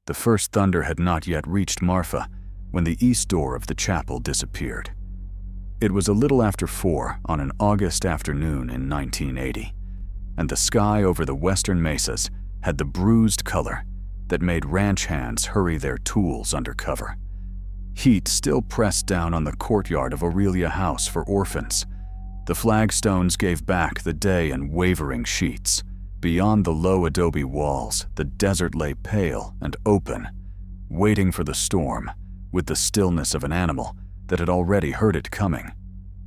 The first thunder had not yet reached Marfa when the east door of the chapel disappeared. It was a little after 4 on an August afternoon in 1980, and the sky over the western mesas had the bruised color that made ranch hands hurry their tools under cover. Heat still pressed down on the courtyard of Aurelia House for orphans. The flagstones gave back the day in wavering sheets. Beyond the low adobe walls, the desert lay pale and open, waiting for the storm, with the stillness of an animal that had already heard it coming.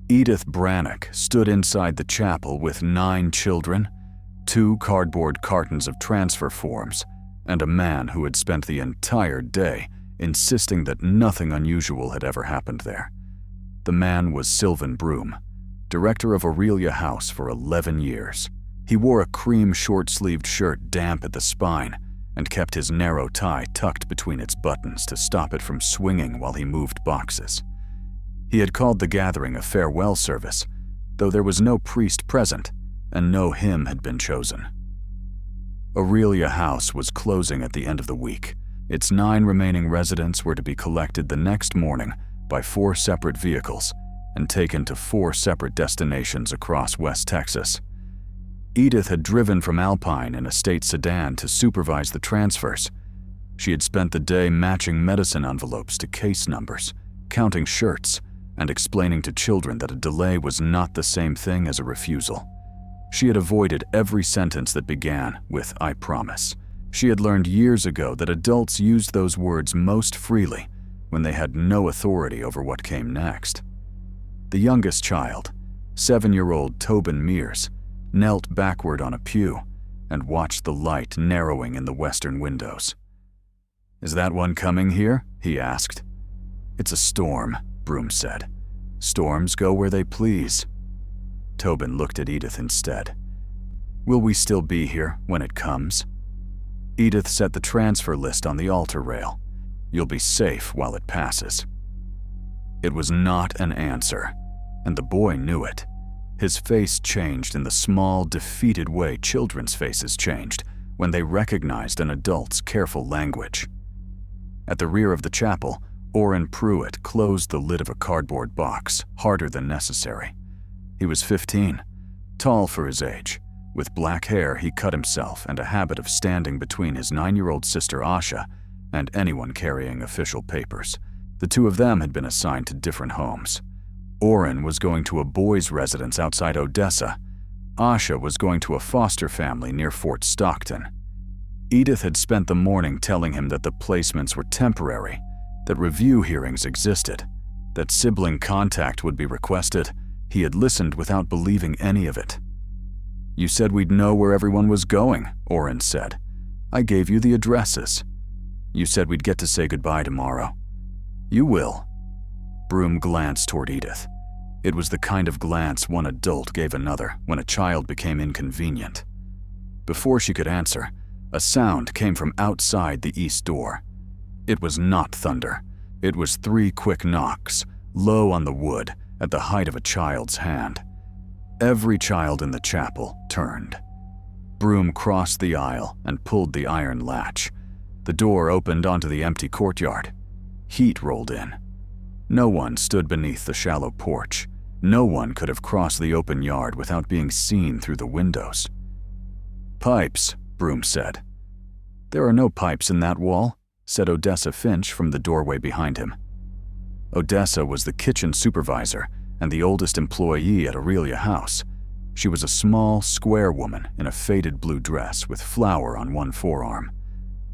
Edith Brannock stood inside the chapel with 9 children, 2 cardboard cartons of transfer forms, and a man who had spent the entire day insisting that nothing unusual had ever happened there. The man was Sylvan Broom, director of Aurelia House for 11 years. He wore a cream short-sleeved shirt damp at the spine and kept his narrow tie tucked between its buttons to stop it from swinging while he moved boxes. He had called the gathering a farewell service, though there was no priest present and no hymn had been chosen. Aurelia House was closing at the end of the week. Its 9 remaining residents were to be collected the next morning by 4 separate vehicles and taken to 4 separate destinations across West Texas. Edith had driven from Alpine in a state sedan to supervise the transfers. She had spent the day matching medicine envelopes to case numbers, counting shirts, and explaining to children that a delay was not the same thing as a refusal. She had avoided every sentence that began with "I promise." She had learned years ago that adults used those words most freely when they had no authority over what came next. The youngest child, 7-year-old Tobin Mears, knelt backward on a pew and watched the light narrowing in the western windows. "Is that one coming here?" he asked. "It's a storm," Broom said. "Storms go where they please." Tobin looked at Edith instead. "Will we still be here when it comes?" Edith set the transfer list on the altar rail. "You'll be safe while it passes." It was not an answer, and the boy knew it. His face changed in the small, defeated way children's faces changed when they recognized an adult's careful language. At the rear of the chapel, Orrin Pruitt closed the lid of a cardboard box, harder than necessary. He was 15, tall for his age. With black hair, he cut himself and a habit of standing between his 9-year-old sister Asha and anyone carrying official papers. The 2 of them had been assigned to different homes. Orrin was going to a boys' residence outside Odessa. Asha was going to a foster family near Fort Stockton. Edith had spent the morning telling him that the placements were temporary, that review hearings existed, that sibling contact would be requested. He had listened without believing any of it. "You said we'd know where everyone was going," Orrin said. "I gave you the addresses. You said we'd get to say goodbye tomorrow." "You will." Broom glanced toward Edith. It was the kind of glance one adult gave another when a child became inconvenient. Before she could answer, a sound came from outside the east door. It was not thunder. It was 3 quick knocks, low on the wood, at the height of a child's hand. Every child in the chapel turned. Broom crossed the aisle and pulled the iron latch. The door opened onto the empty courtyard. Heat rolled in. No one stood beneath the shallow porch. No one could have crossed the open yard without being seen through the windows. "Pipes," Broom said. "There are no pipes in that wall," said Odessa Finch from the doorway behind him. Odessa was the kitchen supervisor and the oldest employee at Aurelia House. She was a small, square woman in a faded blue dress with flour on one forearm.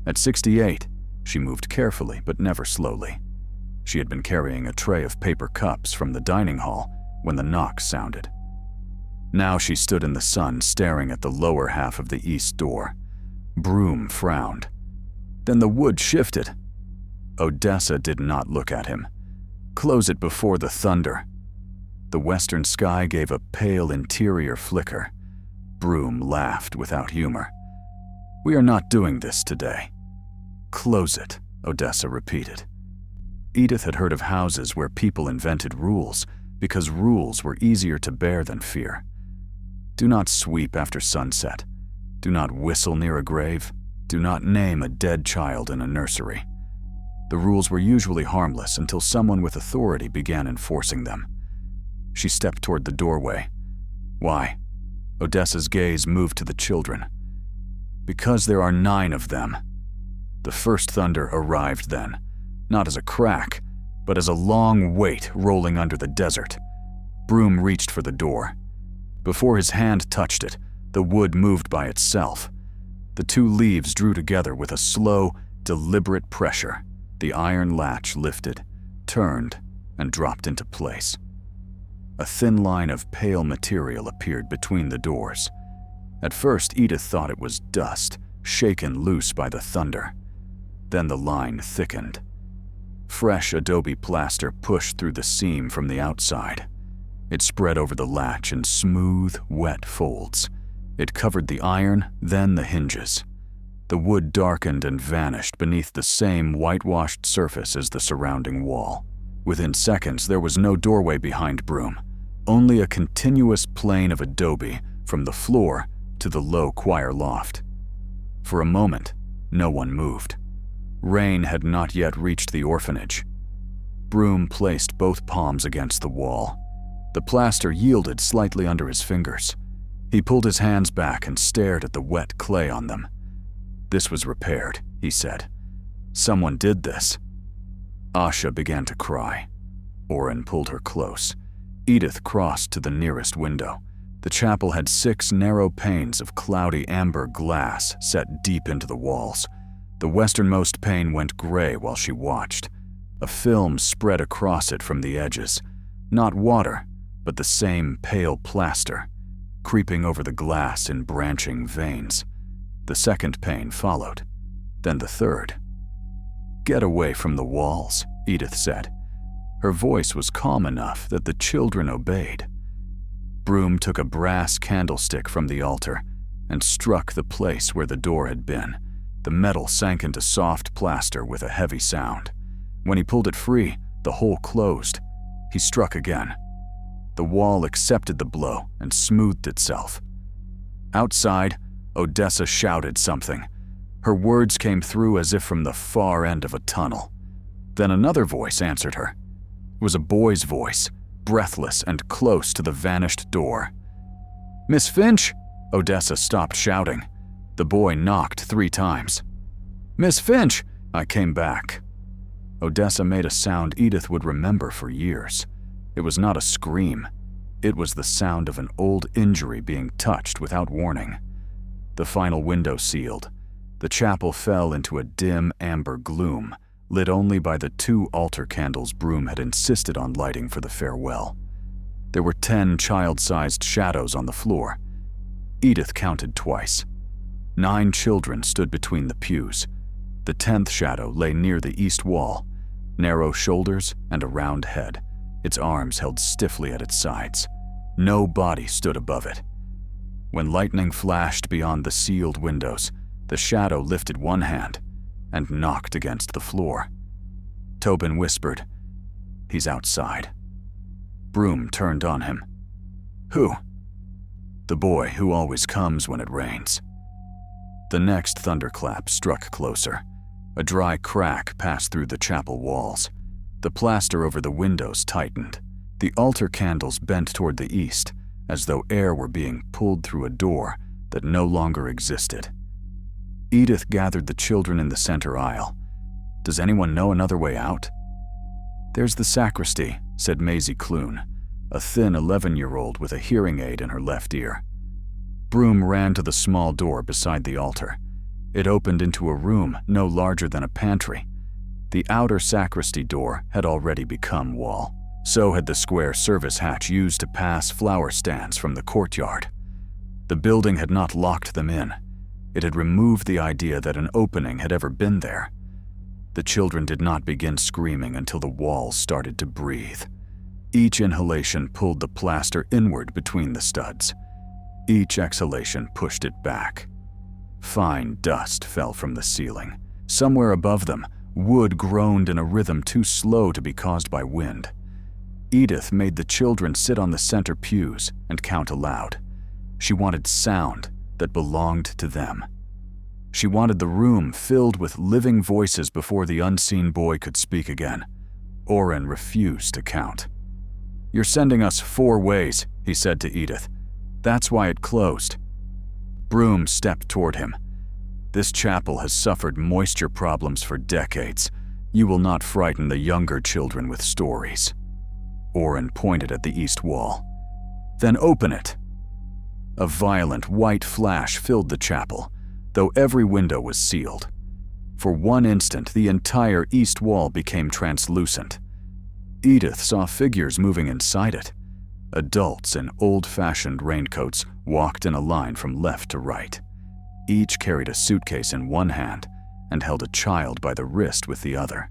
At 68, she moved carefully but never slowly. She had been carrying a tray of paper cups from the dining hall when the knock sounded. Now she stood in the sun staring at the lower half of the east door. Broom frowned. Then the wood shifted. Odessa did not look at him. "Close it before the thunder." The western sky gave a pale interior flicker. Broom laughed without humor. "We are not doing this today." "Close it," Odessa repeated. Edith had heard of houses where people invented rules because rules were easier to bear than fear. Do not sweep after sunset. Do not whistle near a grave. Do not name a dead child in a nursery. The rules were usually harmless until someone with authority began enforcing them. She stepped toward the doorway. Why? Odessa's gaze moved to the children. Because there are 9 of them. The first thunder arrived then, not as a crack, but as a long weight rolling under the desert. Broom reached for the door. Before his hand touched it, the wood moved by itself. The 2 leaves drew together with a slow, deliberate pressure. The iron latch lifted, turned, and dropped into place. A thin line of pale material appeared between the doors. At first, Edith thought it was dust, shaken loose by the thunder. Then the line thickened. Fresh adobe plaster pushed through the seam from the outside. It spread over the latch in smooth, wet folds. It covered the iron, then the hinges. The wood darkened and vanished beneath the same whitewashed surface as the surrounding wall. Within seconds, there was no doorway behind Broom, only a continuous plane of adobe from the floor to the low choir loft. For a moment, no one moved. Rain had not yet reached the orphanage. Broom placed both palms against the wall. The plaster yielded slightly under his fingers. He pulled his hands back and stared at the wet clay on them. This was repaired, he said. Someone did this. Asha began to cry. Oren pulled her close. Edith crossed to the nearest window. The chapel had 6 narrow panes of cloudy amber glass set deep into the walls. The westernmost pane went gray while she watched. A film spread across it from the edges. Not water, but the same pale plaster, creeping over the glass in branching veins. The second pane followed, then the third. "Get away from the walls," Edith said. Her voice was calm enough that the children obeyed. Broom took a brass candlestick from the altar and struck the place where the door had been. The metal sank into soft plaster with a heavy sound. When he pulled it free, the hole closed. He struck again. The wall accepted the blow and smoothed itself. Outside, Odessa shouted something. Her words came through as if from the far end of a tunnel. Then another voice answered her. It was a boy's voice, breathless and close to the vanished door. "Miss Finch!" Odessa stopped shouting. The boy knocked 3 times. "Miss Finch!" I came back. Odessa made a sound Edith would remember for years. It was not a scream. It was the sound of an old injury being touched without warning. The final window sealed. The chapel fell into a dim amber gloom, lit only by the 2 altar candles Broom had insisted on lighting for the farewell. There were 10 child-sized shadows on the floor. Edith counted twice. 9 children stood between the pews. The 10th shadow lay near the east wall, narrow shoulders and a round head, its arms held stiffly at its sides. No body stood above it. When lightning flashed beyond the sealed windows, the shadow lifted one hand and knocked against the floor. Tobin whispered, "He's outside." Broom turned on him. "Who?" "The boy who always comes when it rains." The next thunderclap struck closer. A dry crack passed through the chapel walls. The plaster over the windows tightened. The altar candles bent toward the east, as though air were being pulled through a door that no longer existed. Edith gathered the children in the center aisle. "Does anyone know another way out?" "There's the sacristy," said Maisie Clune, a thin 11-year-old with a hearing aid in her left ear. Broom ran to the small door beside the altar. It opened into a room no larger than a pantry. The outer sacristy door had already become wall. So had the square service hatch used to pass flower stands from the courtyard. The building had not locked them in. It had removed the idea that an opening had ever been there. The children did not begin screaming until the walls started to breathe. Each inhalation pulled the plaster inward between the studs. Each exhalation pushed it back. Fine dust fell from the ceiling. Somewhere above them, wood groaned in a rhythm too slow to be caused by wind. Edith made the children sit on the center pews and count aloud. She wanted sound that belonged to them. She wanted the room filled with living voices before the unseen boy could speak again. Orrin refused to count. "You're sending us 4 ways," he said to Edith. "That's why it closed." Broom stepped toward him. "This chapel has suffered moisture problems for decades. You will not frighten the younger children with stories." Orrin pointed at the east wall. "Then open it." A violent white flash filled the chapel, though every window was sealed. For one instant, the entire east wall became translucent. Edith saw figures moving inside it. Adults in old-fashioned raincoats walked in a line from left to right. Each carried a suitcase in one hand and held a child by the wrist with the other.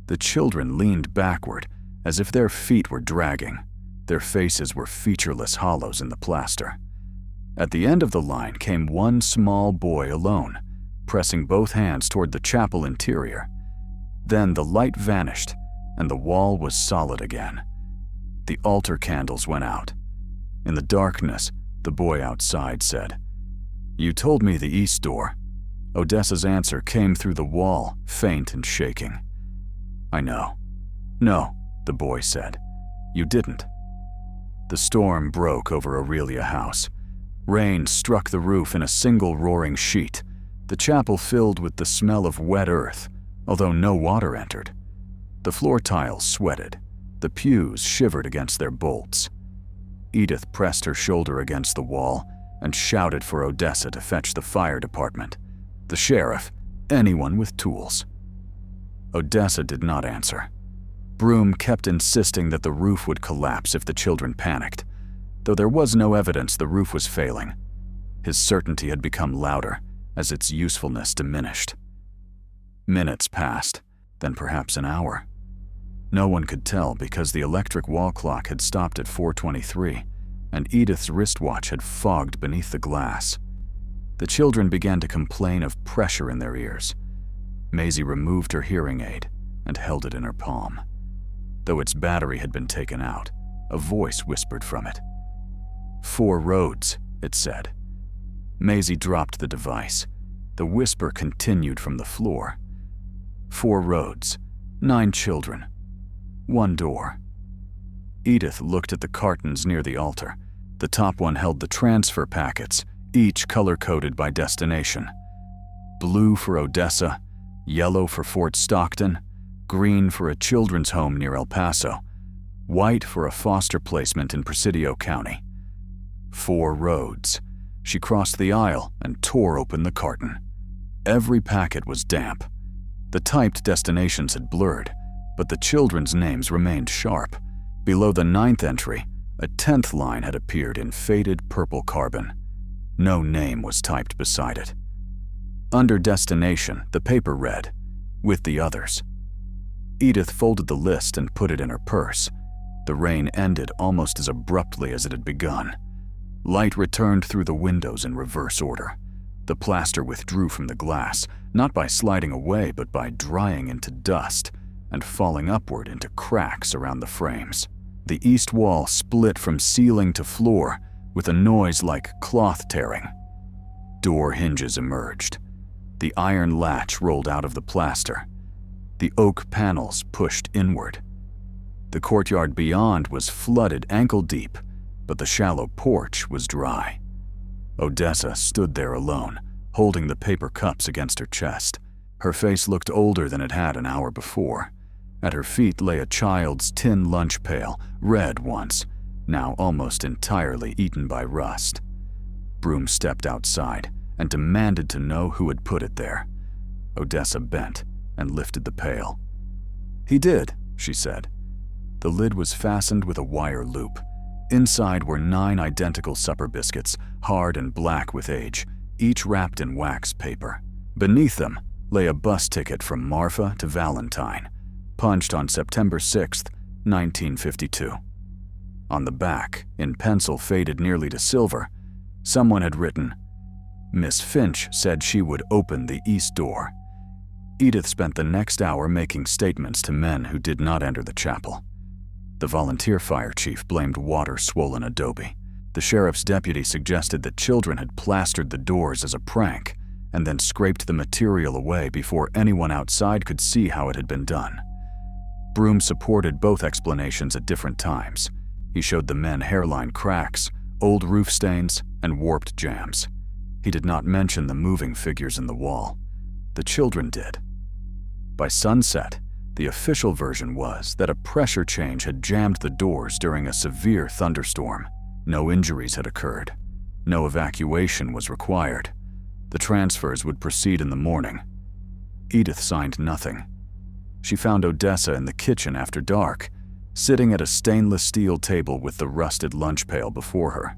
The children leaned backward as if their feet were dragging. Their faces were featureless hollows in the plaster. At the end of the line came one small boy alone, pressing both hands toward the chapel interior. Then the light vanished and the wall was solid again. The altar candles went out. In the darkness, the boy outside said, "You told me the east door." Odessa's answer came through the wall, faint and shaking. "I know." "No," the boy said. "You didn't." The storm broke over Aurelia House. Rain struck the roof in a single roaring sheet. The chapel filled with the smell of wet earth, although no water entered. The floor tiles sweated. The pews shivered against their bolts. Edith pressed her shoulder against the wall and shouted for Odessa to fetch the fire department, the sheriff, anyone with tools. Odessa did not answer. Broom kept insisting that the roof would collapse if the children panicked, though there was no evidence the roof was failing. His certainty had become louder as its usefulness diminished. Minutes passed, then perhaps an hour. No one could tell because the electric wall clock had stopped at 4:23, and Edith's wristwatch had fogged beneath the glass. The children began to complain of pressure in their ears. Maisie removed her hearing aid and held it in her palm. Though its battery had been taken out, a voice whispered from it. 4 roads, it said. Maisie dropped the device. The whisper continued from the floor. 4 roads, 9 children, 1 door. Edith looked at the cartons near the altar. The top one held the transfer packets, each color-coded by destination. Blue for Odessa, yellow for Fort Stockton, green for a children's home near El Paso, white for a foster placement in Presidio County. 4 roads. She crossed the aisle and tore open the carton. Every packet was damp. The typed destinations had blurred, but the children's names remained sharp. Below the 9th entry, a 10th line had appeared in faded purple carbon. No name was typed beside it. Under destination, the paper read, "With the others." Edith folded the list and put it in her purse. The rain ended almost as abruptly as it had begun. Light returned through the windows in reverse order. The plaster withdrew from the glass, not by sliding away but by drying into dust and falling upward into cracks around the frames. The east wall split from ceiling to floor with a noise like cloth tearing. Door hinges emerged. The iron latch rolled out of the plaster. The oak panels pushed inward. The courtyard beyond was flooded ankle-deep, but the shallow porch was dry. Odessa stood there alone, holding the paper cups against her chest. Her face looked older than it had an hour before. At her feet lay a child's tin lunch pail, red once, now almost entirely eaten by rust. Broom stepped outside and demanded to know who had put it there. Odessa bent and lifted the pail. "He did," she said. The lid was fastened with a wire loop. Inside were 9 identical supper biscuits, hard and black with age, each wrapped in wax paper. Beneath them lay a bus ticket from Marfa to Valentine, punched on September 6, 1952. On the back, in pencil faded nearly to silver, someone had written, "Miss Finch said she would open the east door." Edith spent the next hour making statements to men who did not enter the chapel. The volunteer fire chief blamed water-swollen adobe. The sheriff's deputy suggested that children had plastered the doors as a prank, and then scraped the material away before anyone outside could see how it had been done. Broom supported both explanations at different times. He showed the men hairline cracks, old roof stains, and warped jams. He did not mention the moving figures in the wall. The children did. By sunset, the official version was that a pressure change had jammed the doors during a severe thunderstorm. No injuries had occurred. No evacuation was required. The transfers would proceed in the morning. Edith signed nothing. She found Odessa in the kitchen after dark, sitting at a stainless steel table with the rusted lunch pail before her.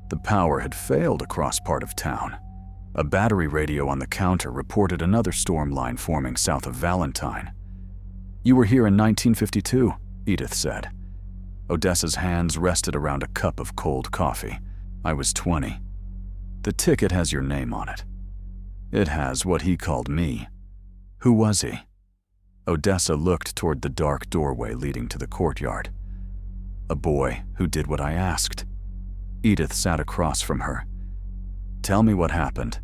The power had failed across part of town. A battery radio on the counter reported another storm line forming south of Valentine. "You were here in 1952, Edith said. Odessa's hands rested around a cup of cold coffee. "I was 20. The ticket has your name on it. It has what he called me. Who was he?" Odessa looked toward the dark doorway leading to the courtyard. "A boy who did what I asked." Edith sat across from her. "Tell me what happened."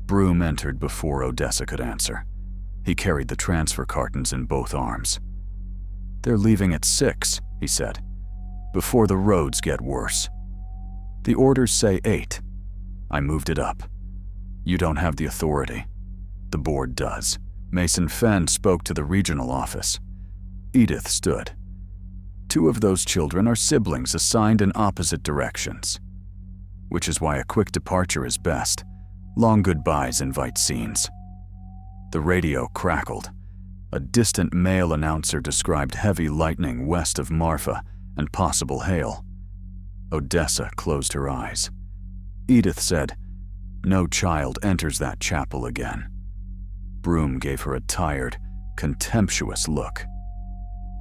Broom entered before Odessa could answer. He carried the transfer cartons in both arms. "They're leaving at 6, he said, "before the roads get worse. The orders say 8. I moved it up. You don't have the authority. The board does." Mason Fenn spoke to the regional office. Edith stood. "2 of those children are siblings assigned in opposite directions, which is why a quick departure is best. Long goodbyes invite scenes." The radio crackled. A distant male announcer described heavy lightning west of Marfa and possible hail. Odessa closed her eyes. Edith said, "No child enters that chapel again." Broom gave her a tired, contemptuous look.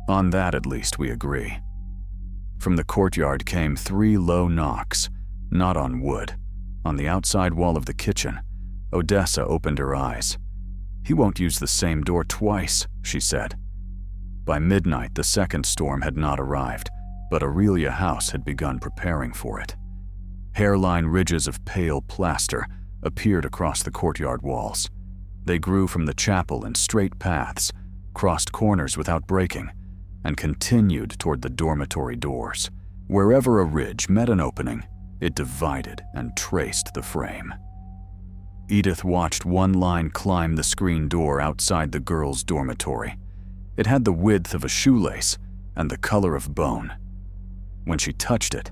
"On that at least we agree." From the courtyard came 3 low knocks, not on wood, on the outside wall of the kitchen. Odessa opened her eyes. "He won't use the same door twice," she said. By midnight, the second storm had not arrived, but Aurelia House had begun preparing for it. Hairline ridges of pale plaster appeared across the courtyard walls. They grew from the chapel in straight paths, crossed corners without breaking, and continued toward the dormitory doors. Wherever a ridge met an opening, it divided and traced the frame. Edith watched one line climb the screen door outside the girls' dormitory. It had the width of a shoelace and the color of bone. When she touched it,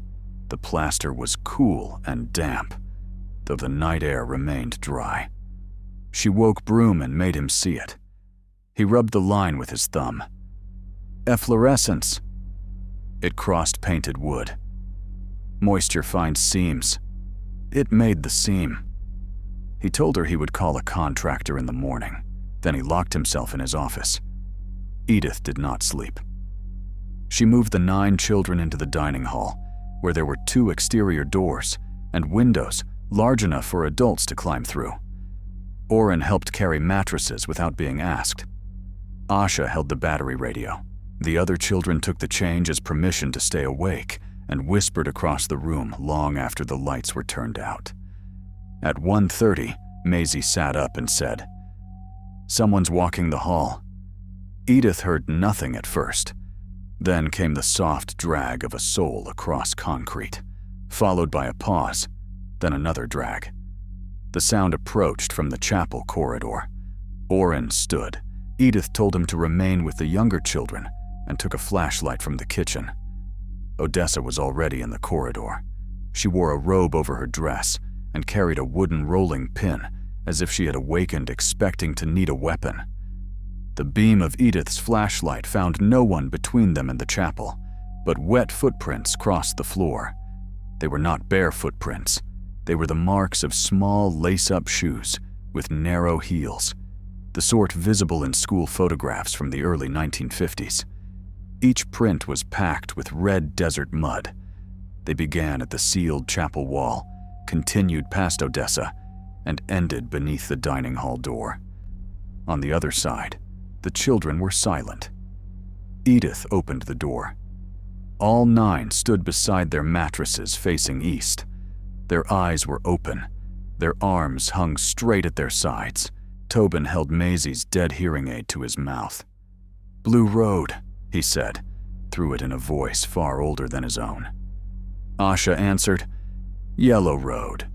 the plaster was cool and damp, though the night air remained dry. She woke Broom and made him see it. He rubbed the line with his thumb. "Efflorescence." It crossed painted wood. "Moisture finds seams." It made the seam. He told her he would call a contractor in the morning. Then he locked himself in his office. Edith did not sleep. She moved the 9 children into the dining hall, where there were 2 exterior doors and windows large enough for adults to climb through. Oren helped carry mattresses without being asked. Asha held the battery radio. The other children took the change as permission to stay awake and whispered across the room long after the lights were turned out. At 1:30, Maisie sat up and said, "Someone's walking the hall." Edith heard nothing at first. Then came the soft drag of a sole across concrete, followed by a pause, then another drag. The sound approached from the chapel corridor. Oren stood. Edith told him to remain with the younger children and took a flashlight from the kitchen. Odessa was already in the corridor. She wore a robe over her dress and carried a wooden rolling pin, as if she had awakened expecting to need a weapon. The beam of Edith's flashlight found no one between them and the chapel, but wet footprints crossed the floor. They were not bare footprints. They were the marks of small lace-up shoes with narrow heels, the sort visible in school photographs from the early 1950s. Each print was packed with red desert mud. They began at the sealed chapel wall, continued past Odessa, and ended beneath the dining hall door. On the other side, the children were silent. Edith opened the door. All 9 stood beside their mattresses facing east. Their eyes were open, Their arms hung straight at their sides. Tobin held Maisie's dead hearing aid to his mouth. "Blue Road," he said, through it in a voice far older than his own. Asha answered, "Yellow Road."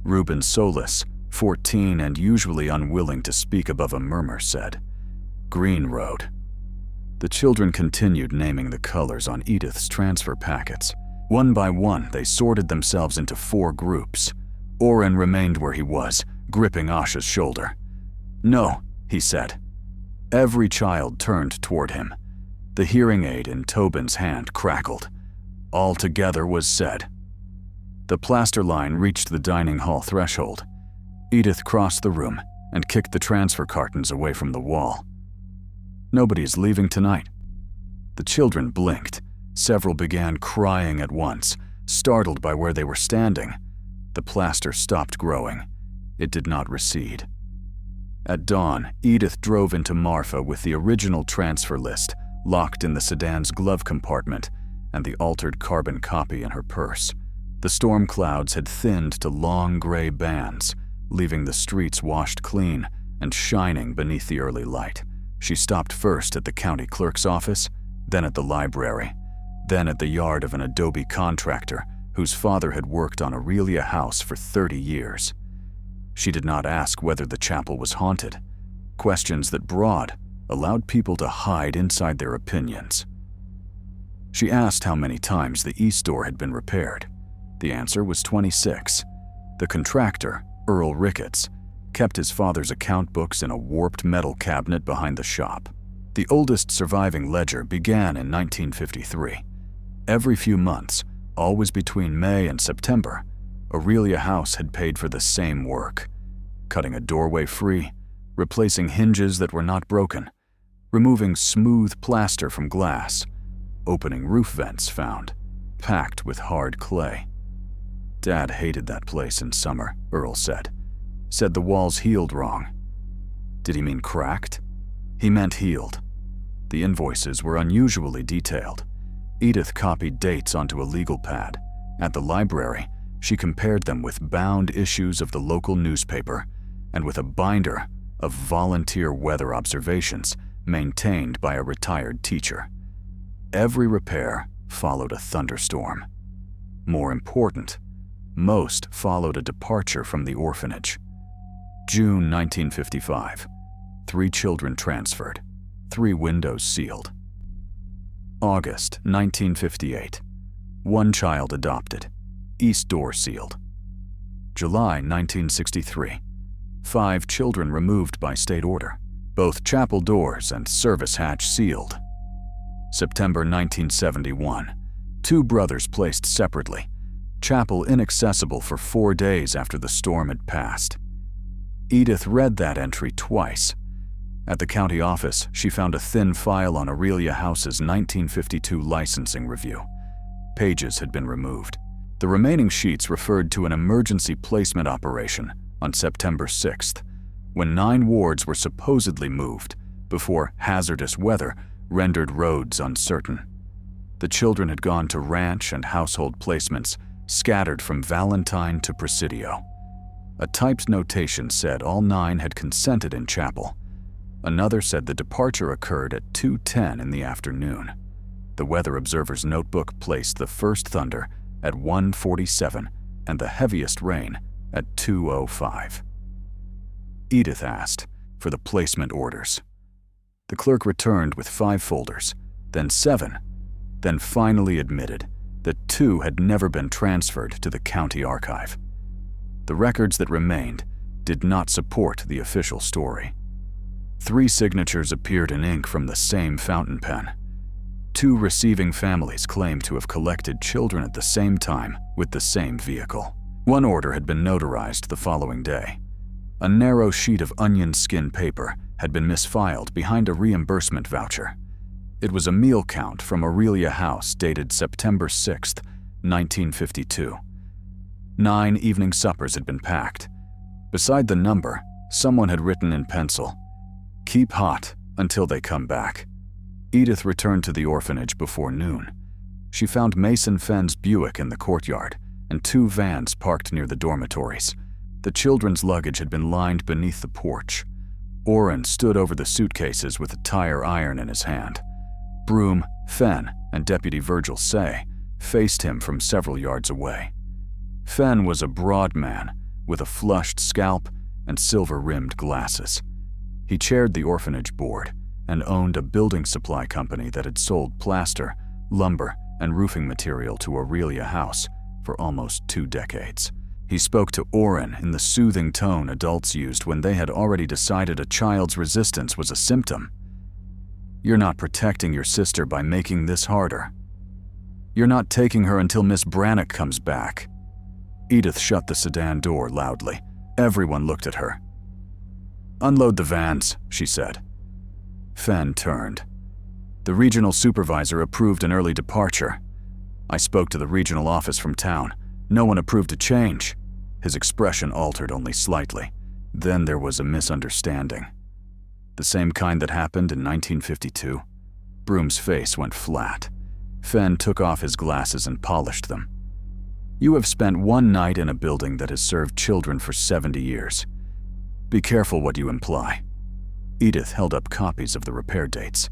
Reuben Solis, 14 and usually unwilling to speak above a murmur, said, "Green Road." The children continued naming the colors on Edith's transfer packets. One by one, they sorted themselves into 4 groups. Oren remained where he was, gripping Asha's shoulder. "No," he said. Every child turned toward him. The hearing aid in Tobin's hand crackled. "All together" was said. The plaster line reached the dining hall threshold. Edith crossed the room and kicked the transfer cartons away from the wall. "Nobody's leaving tonight." The children blinked. Several began crying at once, startled by where they were standing. The plaster stopped growing. It did not recede. At dawn, Edith drove into Marfa with the original transfer list locked in the sedan's glove compartment and the altered carbon copy in her purse. The storm clouds had thinned to long gray bands, leaving the streets washed clean and shining beneath the early light. She stopped first at the county clerk's office, then at the library, then at the yard of an adobe contractor whose father had worked on Aurelia House for 30 years. She did not ask whether the chapel was haunted. Questions that broad allowed people to hide inside their opinions. She asked how many times the east door had been repaired. The answer was 26. The contractor, Earl Ricketts, kept his father's account books in a warped metal cabinet behind the shop. The oldest surviving ledger began in 1953. Every few months, always between May and September, Aurelia House had paid for the same work: cutting a doorway free, replacing hinges that were not broken, removing smooth plaster from glass, opening roof vents found, packed with hard clay. "Dad hated that place in summer," Earl said. "Said the walls healed wrong." Did he mean cracked? He meant healed. The invoices were unusually detailed. Edith copied dates onto a legal pad. At the library, she compared them with bound issues of the local newspaper and with a binder of volunteer weather observations maintained by a retired teacher. Every repair followed a thunderstorm. More important, most followed a departure from the orphanage. June 1955. 3 children transferred, 3 windows sealed. August 1958. 1 child adopted, east door sealed. July 1963. 5 children removed by state order, both chapel doors and service hatch sealed. September 1971. 2 brothers placed separately, chapel inaccessible for 4 days after the storm had passed. Edith read that entry twice. At the county office, she found a thin file on Aurelia House's 1952 licensing review. Pages had been removed. The remaining sheets referred to an emergency placement operation on September 6th, when 9 wards were supposedly moved before hazardous weather rendered roads uncertain. The children had gone to ranch and household placements scattered from Valentine to Presidio. A typed notation said all 9 had consented in chapel. Another said the departure occurred at 2:10 in the afternoon. The weather observer's notebook placed the first thunder at 1:47 and the heaviest rain at 2:05. Edith asked for the placement orders. The clerk returned with 5 folders, then 7, then finally admitted that 2 had never been transferred to the county archive. The records that remained did not support the official story. 3 signatures appeared in ink from the same fountain pen. 2 receiving families claimed to have collected children at the same time with the same vehicle. 1 order had been notarized the following day. A narrow sheet of onion skin paper had been misfiled behind a reimbursement voucher. It was a meal count from Aurelia House dated September 6, 1952. 9 evening suppers had been packed. Beside the number, someone had written in pencil, "Keep hot until they come back." Edith returned to the orphanage before noon. She found Mason Fenn's Buick in the courtyard and 2 vans parked near the dormitories. The children's luggage had been lined beneath the porch. Orrin stood over the suitcases with a tire iron in his hand. Broom, Fenn, and Deputy Virgil Say faced him from several yards away. Fenn was a broad man with a flushed scalp and silver-rimmed glasses. He chaired the orphanage board and owned a building supply company that had sold plaster, lumber, and roofing material to Aurelia House for almost 2 decades. He spoke to Orrin in the soothing tone adults used when they had already decided a child's resistance was a symptom. "You're not protecting your sister by making this harder. You're not taking her until Miss Brannock comes back." Edith shut the sedan door loudly. Everyone looked at her. "Unload the vans," she said. Fenn turned. The regional supervisor approved an early departure. I spoke to the regional office from town. No one approved a change. His expression altered only slightly. Then there was a misunderstanding. The same kind that happened in 1952. Broom's face went flat. Fenn took off his glasses and polished them. "You have spent one night in a building that has served children for 70 years. Be careful what you imply." Edith held up copies of the repair dates.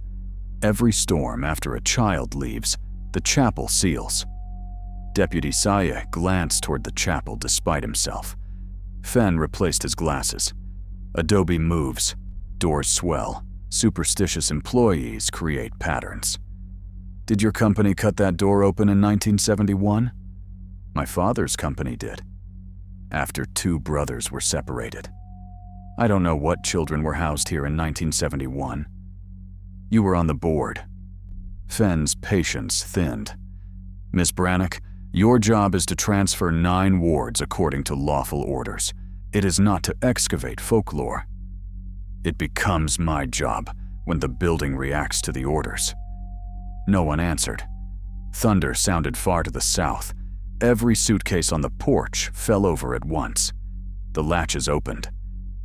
Every storm after a child leaves, the chapel seals. Deputy Saye glanced toward the chapel despite himself. Fenn replaced his glasses. Adobe moves. Doors swell. Superstitious employees create patterns. "Did your company cut that door open in 1971? "My father's company did. After 2 brothers were separated. I don't know what children were housed here in 1971. You were on the board." Fenn's patience thinned. "Miss Brannock, your job is to transfer 9 wards according to lawful orders. It is not to excavate folklore. It becomes my job when the building reacts to the orders." No one answered. Thunder sounded far to the south. Every suitcase on the porch fell over at once. The latches opened.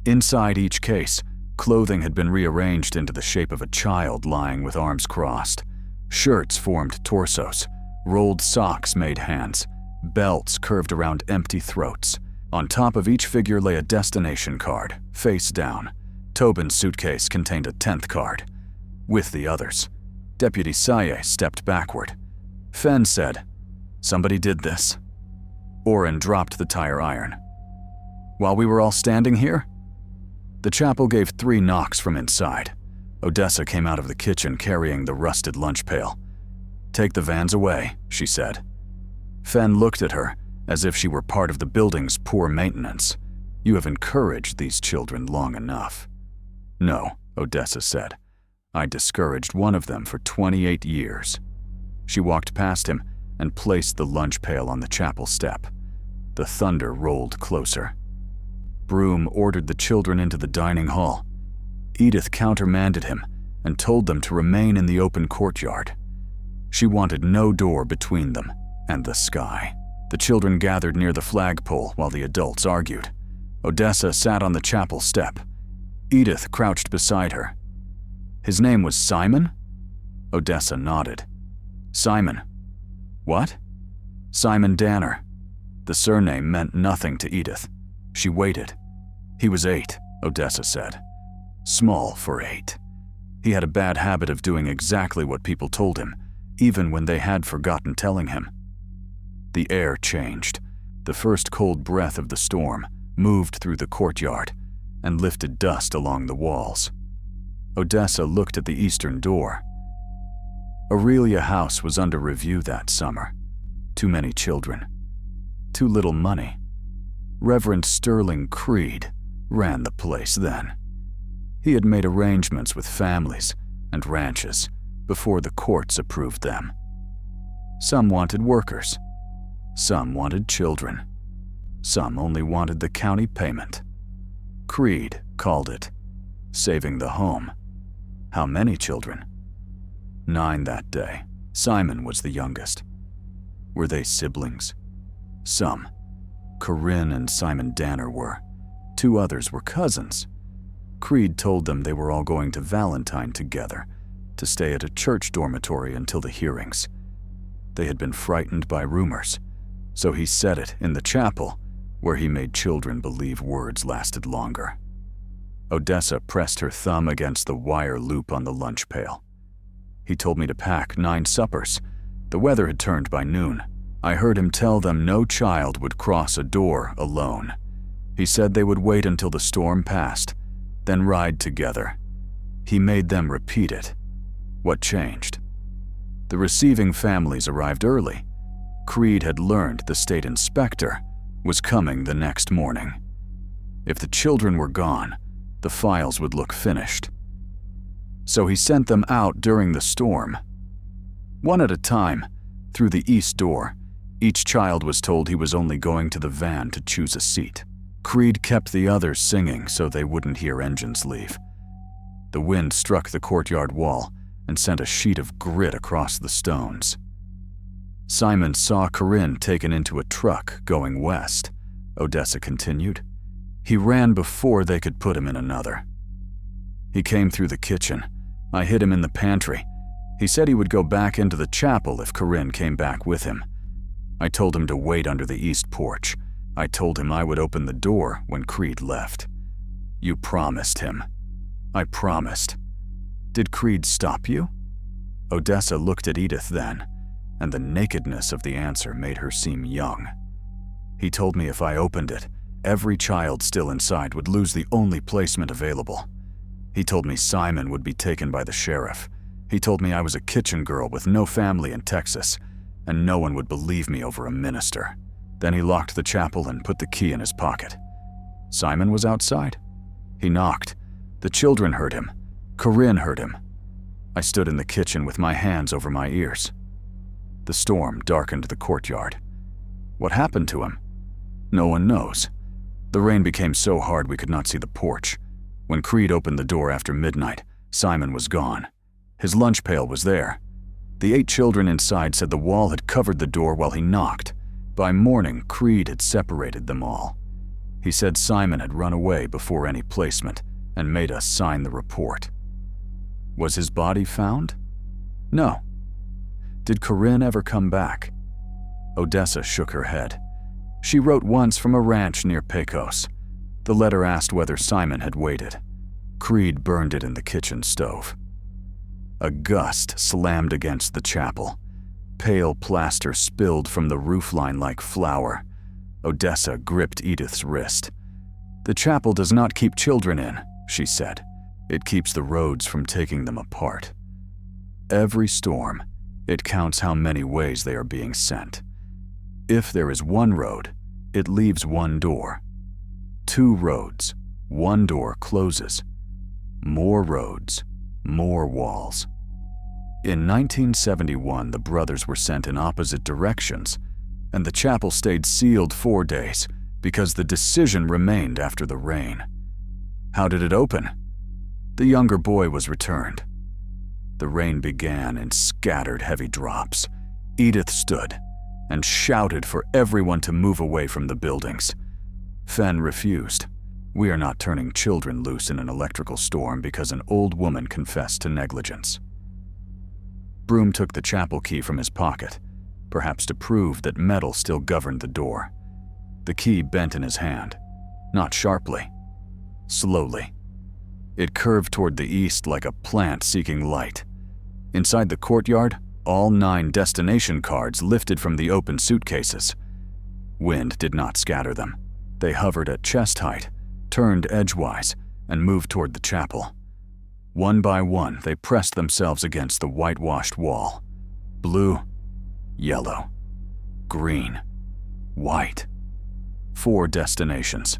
Inside each case, clothing had been rearranged into the shape of a child lying with arms crossed. Shirts formed torsos. Rolled socks made hands. Belts curved around empty throats. On top of each figure lay a destination card, face down. Tobin's suitcase contained a 10th card. With the others, Deputy Saye stepped backward. Fenn said, "Somebody did this." Orrin dropped the tire iron. "While we were all standing here?" The chapel gave 3 knocks from inside. Odessa came out of the kitchen carrying the rusted lunch pail. "Take the vans away," she said. Fenn looked at her as if she were part of the building's poor maintenance. "You have encouraged these children long enough." "No," Odessa said. "I discouraged one of them for 28 years." She walked past him and placed the lunch pail on the chapel step. The thunder rolled closer. Broom ordered the children into the dining hall. Edith countermanded him and told them to remain in the open courtyard. She wanted no door between them and the sky. The children gathered near the flagpole while the adults argued. Odessa sat on the chapel step. Edith crouched beside her. "His name was Simon?" Odessa nodded. "Simon. What?" "Simon Danner." The surname meant nothing to Edith. She waited. "He was 8, Odessa said. Small for 8. He had a bad habit of doing exactly what people told him, even when they had forgotten telling him. The air changed. The first cold breath of the storm moved through the courtyard and lifted dust along the walls. Odessa looked at the eastern door. Aurelia House was under review that summer. Too many children. Too little money. Reverend Sterling Creed ran the place then. He had made arrangements with families and ranches before the courts approved them. Some wanted workers. Some wanted children. Some only wanted the county payment. Creed called it saving the home. How many children? 9 that day. Simon was the youngest. Were they siblings? Some. Corinne and Simon Danner were. 2 others were cousins. Creed told them they were all going to Valentine together, to stay at a church dormitory until the hearings. They had been frightened by rumors, so he said it in the chapel where he made children believe words lasted longer. Odessa pressed her thumb against the wire loop on the lunch pail. He told me to pack 9 suppers. The weather had turned by noon. I heard him tell them no child would cross a door alone. He said they would wait until the storm passed, then ride together. He made them repeat it. What changed? The receiving families arrived early. Creed had learned the state inspector was coming the next morning. If the children were gone, the files would look finished. So he sent them out during the storm. One at a time, through the east door. Each child was told he was only going to the van to choose a seat. Creed kept the others singing so they wouldn't hear engines leave. The wind struck the courtyard wall and sent a sheet of grit across the stones. Simon saw Corinne taken into a truck going west, Odessa continued. He ran before they could put him in another. He came through the kitchen. I hid him in the pantry. He said he would go back into the chapel if Corinne came back with him. I told him to wait under the east porch. I told him I would open the door when Creed left. You promised him. I promised. Did Creed stop you? Odessa looked at Edith then, and the nakedness of the answer made her seem young. He told me if I opened it, every child still inside would lose the only placement available. He told me Simon would be taken by the sheriff. He told me I was a kitchen girl with no family in Texas, and no one would believe me over a minister. Then he locked the chapel and put the key in his pocket. Simon was outside. He knocked. The children heard him. Corinne heard him. I stood in the kitchen with my hands over my ears. The storm darkened the courtyard. What happened to him? No one knows. The rain became so hard we could not see the porch. When Creed opened the door after midnight, Simon was gone. His lunch pail was there. The 8 children inside said the wall had covered the door while he knocked. By morning, Creed had separated them all. He said Simon had run away before any placement and made us sign the report. Was his body found? No. Did Corinne ever come back? Odessa shook her head. She wrote once from a ranch near Pecos. The letter asked whether Simon had waited. Creed burned it in the kitchen stove. A gust slammed against the chapel. Pale plaster spilled from the roofline like flour. Odessa gripped Edith's wrist. The chapel does not keep children in, she said. It keeps the roads from taking them apart. Every storm, it counts how many ways they are being sent. If there is one road, it leaves one door. 2 roads, one door closes. More roads, more walls. In 1971, the brothers were sent in opposite directions, and the chapel stayed sealed 4 days because the decision remained after the rain. How did it open? The younger boy was returned. The rain began in scattered heavy drops. Edith stood and shouted for everyone to move away from the buildings. Fen refused. We are not turning children loose in an electrical storm because an old woman confessed to negligence. Broom took the chapel key from his pocket, perhaps to prove that metal still governed the door. The key bent in his hand, not sharply, slowly. It curved toward the east like a plant seeking light. Inside the courtyard, all 9 destination cards lifted from the open suitcases. Wind did not scatter them. They hovered at chest height, turned edgewise, and moved toward the chapel. One by one, they pressed themselves against the whitewashed wall. Blue, yellow, green, white. 4 destinations.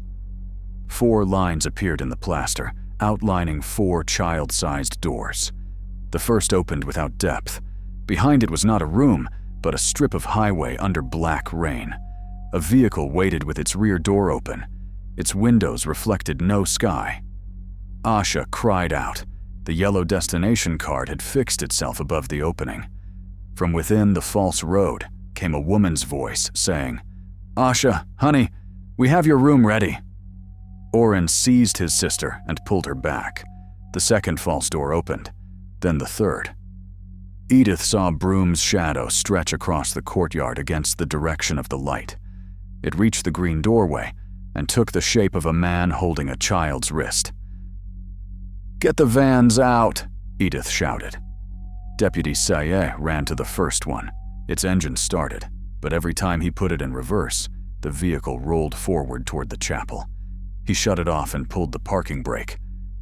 4 lines appeared in the plaster, outlining 4 child-sized doors. The first opened without depth. Behind it was not a room, but a strip of highway under black rain. A vehicle waited with its rear door open. Its windows reflected no sky. Asha cried out. The yellow destination card had fixed itself above the opening. From within the false road came a woman's voice saying, "Asha, honey, we have your room ready." Oren seized his sister and pulled her back. The second false door opened, then the third. Edith saw Broom's shadow stretch across the courtyard against the direction of the light. It reached the green doorway and took the shape of a man holding a child's wrist. "Get the vans out," Edith shouted. Deputy Sayeh ran to the first one. Its engine started, but every time he put it in reverse, the vehicle rolled forward toward the chapel. He shut it off and pulled the parking brake.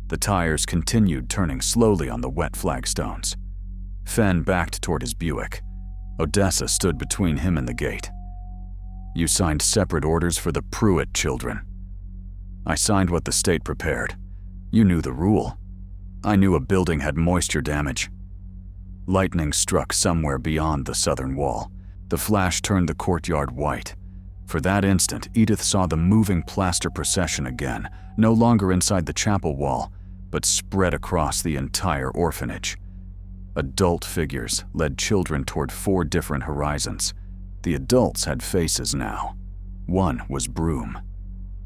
The tires continued turning slowly on the wet flagstones. Fenn backed toward his Buick. Odessa stood between him and the gate. "You signed separate orders for the Pruitt children." "I signed what the state prepared. You knew the rule. I knew a building had moisture damage." Lightning struck somewhere beyond the southern wall. The flash turned the courtyard white. For that instant, Edith saw the moving plaster procession again, no longer inside the chapel wall, but spread across the entire orphanage. Adult figures led children toward 4 different horizons. The adults had faces now. One was Broom.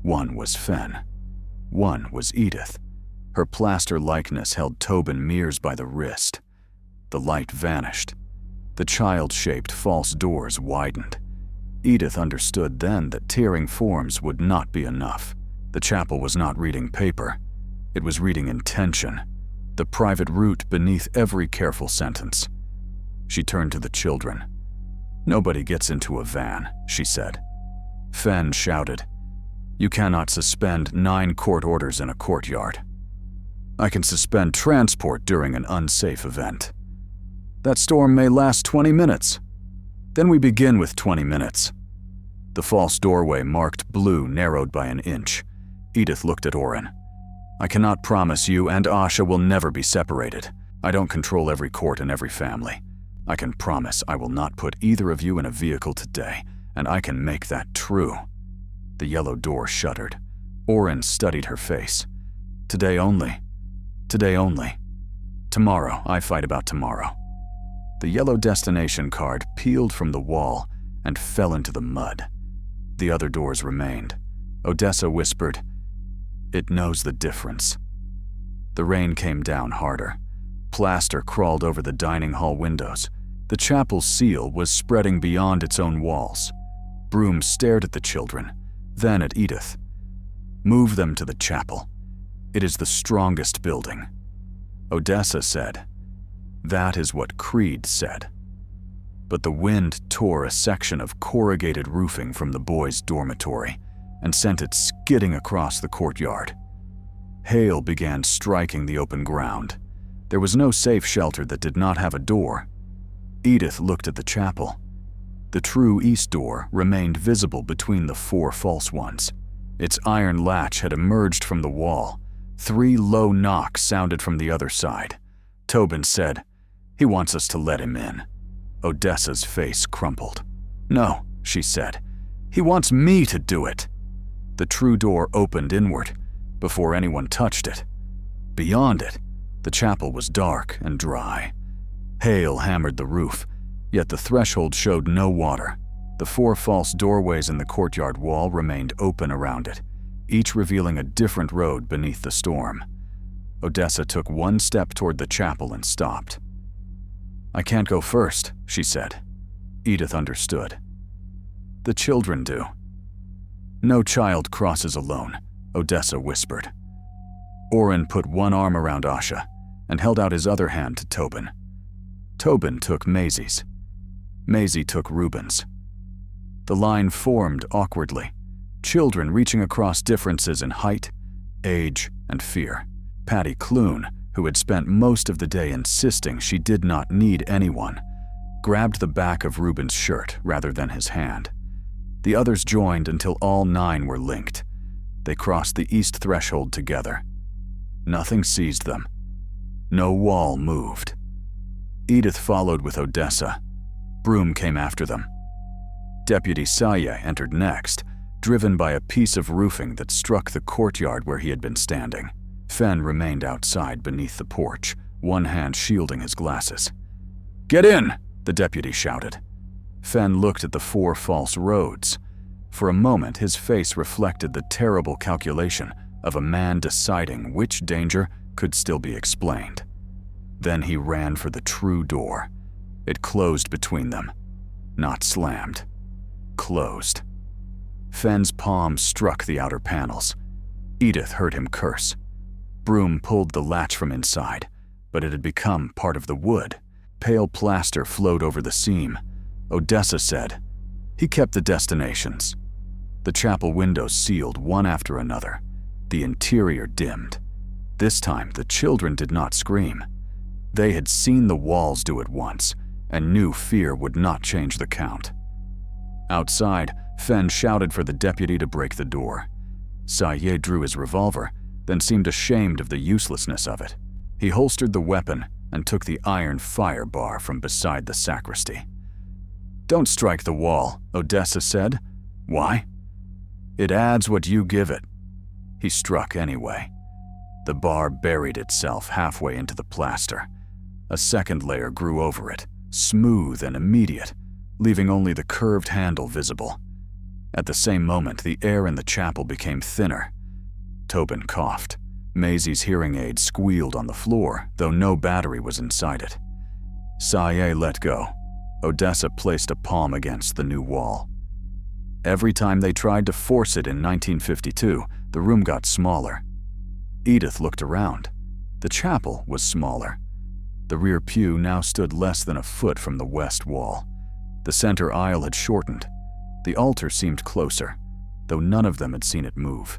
One was Fenn. One was Edith. Her plaster likeness held Tobin Mears by the wrist. The light vanished. The child-shaped false doors widened. Edith understood then that tearing forms would not be enough. The chapel was not reading paper. It was reading intention, the private root beneath every careful sentence. She turned to the children. "Nobody gets into a van," she said. Fenn shouted, "You cannot suspend 9 court orders in a courtyard." "I can suspend transport during an unsafe event." "That storm may last 20 minutes. Then we begin with 20 minutes. The false doorway marked blue narrowed by an inch. Edith looked at Oren. "I cannot promise you and Asha will never be separated. I don't control every court and every family. I can promise I will not put either of you in a vehicle today, and I can make that true." The yellow door shuddered. Oren studied her face. "Today only. Today only. Tomorrow, I fight about tomorrow." The yellow destination card peeled from the wall and fell into the mud. The other doors remained. Odessa whispered, "It knows the difference." The rain came down harder. Plaster crawled over the dining hall windows. The chapel's seal was spreading beyond its own walls. Broom stared at the children, then at Edith. "Move them to the chapel. It is the strongest building." Odessa said, "That is what Creed said." But the wind tore a section of corrugated roofing from the boys' dormitory and sent it skidding across the courtyard. Hail began striking the open ground. There was no safe shelter that did not have a door. Edith looked at the chapel. The true east door remained visible between the 4 false ones. Its iron latch had emerged from the wall. 3 low knocks sounded from the other side. Tobin said, "He wants us to let him in." Odessa's face crumpled. "No," she said. "He wants me to do it." The true door opened inward, before anyone touched it. Beyond it, the chapel was dark and dry. Hail hammered the roof, yet the threshold showed no water. The 4 false doorways in the courtyard wall remained open around it, each revealing a different road beneath the storm. Odessa took 1 step toward the chapel and stopped. "I can't go first," she said. Edith understood. "The children do." "No child crosses alone," Odessa whispered. Oren put 1 arm around Asha and held out his other hand to Tobin. Tobin took Maisie's. Maisie took Reuben's. The line formed awkwardly, children reaching across differences in height, age, and fear. Patty Clune, who had spent most of the day insisting she did not need anyone, grabbed the back of Reuben's shirt rather than his hand. The others joined until all 9 were linked. They crossed the east threshold together. Nothing seized them. No wall moved. Edith followed with Odessa. Broom came after them. Deputy Sayeh entered next, driven by a piece of roofing that struck the courtyard where he had been standing. Fenn remained outside beneath the porch, one hand shielding his glasses. "Get in!" the deputy shouted. Fenn looked at the 4 false roads. For a moment, his face reflected the terrible calculation of a man deciding which danger could still be explained. Then he ran for the true door. It closed between them. Not slammed. Closed. Fenn's palm struck the outer panels. Edith heard him curse. Broom pulled the latch from inside, but it had become part of the wood. Pale plaster flowed over the seam. Odessa said, "He kept the destinations." The chapel windows sealed one after another. The interior dimmed. This time, the children did not scream. They had seen the walls do it once, and knew fear would not change the count. Outside, Fenn shouted for the deputy to break the door. Saye drew his revolver, then seemed ashamed of the uselessness of it. He holstered the weapon and took the iron fire bar from beside the sacristy. "Don't strike the wall," Odessa said. "Why?" "It adds what you give it." He struck anyway. The bar buried itself halfway into the plaster. A second layer grew over it, smooth and immediate, leaving only the curved handle visible. At the same moment, the air in the chapel became thinner. Tobin coughed. Maisie's hearing aid squealed on the floor, though no battery was inside it. Saye let go. Odessa placed a palm against the new wall. Every time they tried to force it in 1952, the room got smaller. Edith looked around. The chapel was smaller. The rear pew now stood less than a foot from the west wall. The center aisle had shortened. The altar seemed closer, though none of them had seen it move.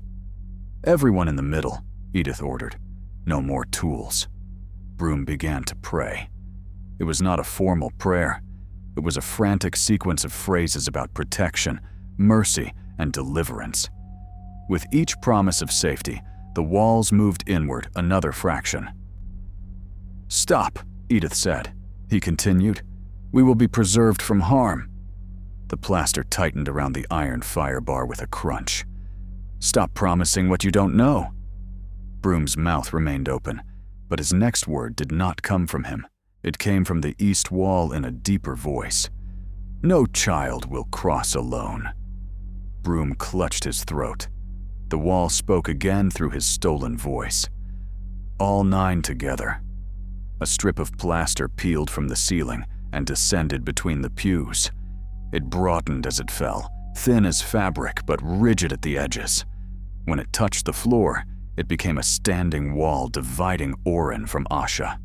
"Everyone in the middle," Edith ordered. "No more tools." Broom began to pray. It was not a formal prayer. It was a frantic sequence of phrases about protection, mercy, and deliverance. With each promise of safety, the walls moved inward another fraction. "Stop," Edith said. He continued, "We will be preserved from harm." The plaster tightened around the iron fire bar with a crunch. "Stop promising what you don't know." Broom's mouth remained open, but his next word did not come from him. It came from the east wall in a deeper voice. "No child will cross alone." Broom clutched his throat. The wall spoke again through his stolen voice. All 9 together. A strip of plaster peeled from the ceiling and descended between the pews. It broadened as it fell, thin as fabric but rigid at the edges. When it touched the floor, it became a standing wall dividing Oren from Asha.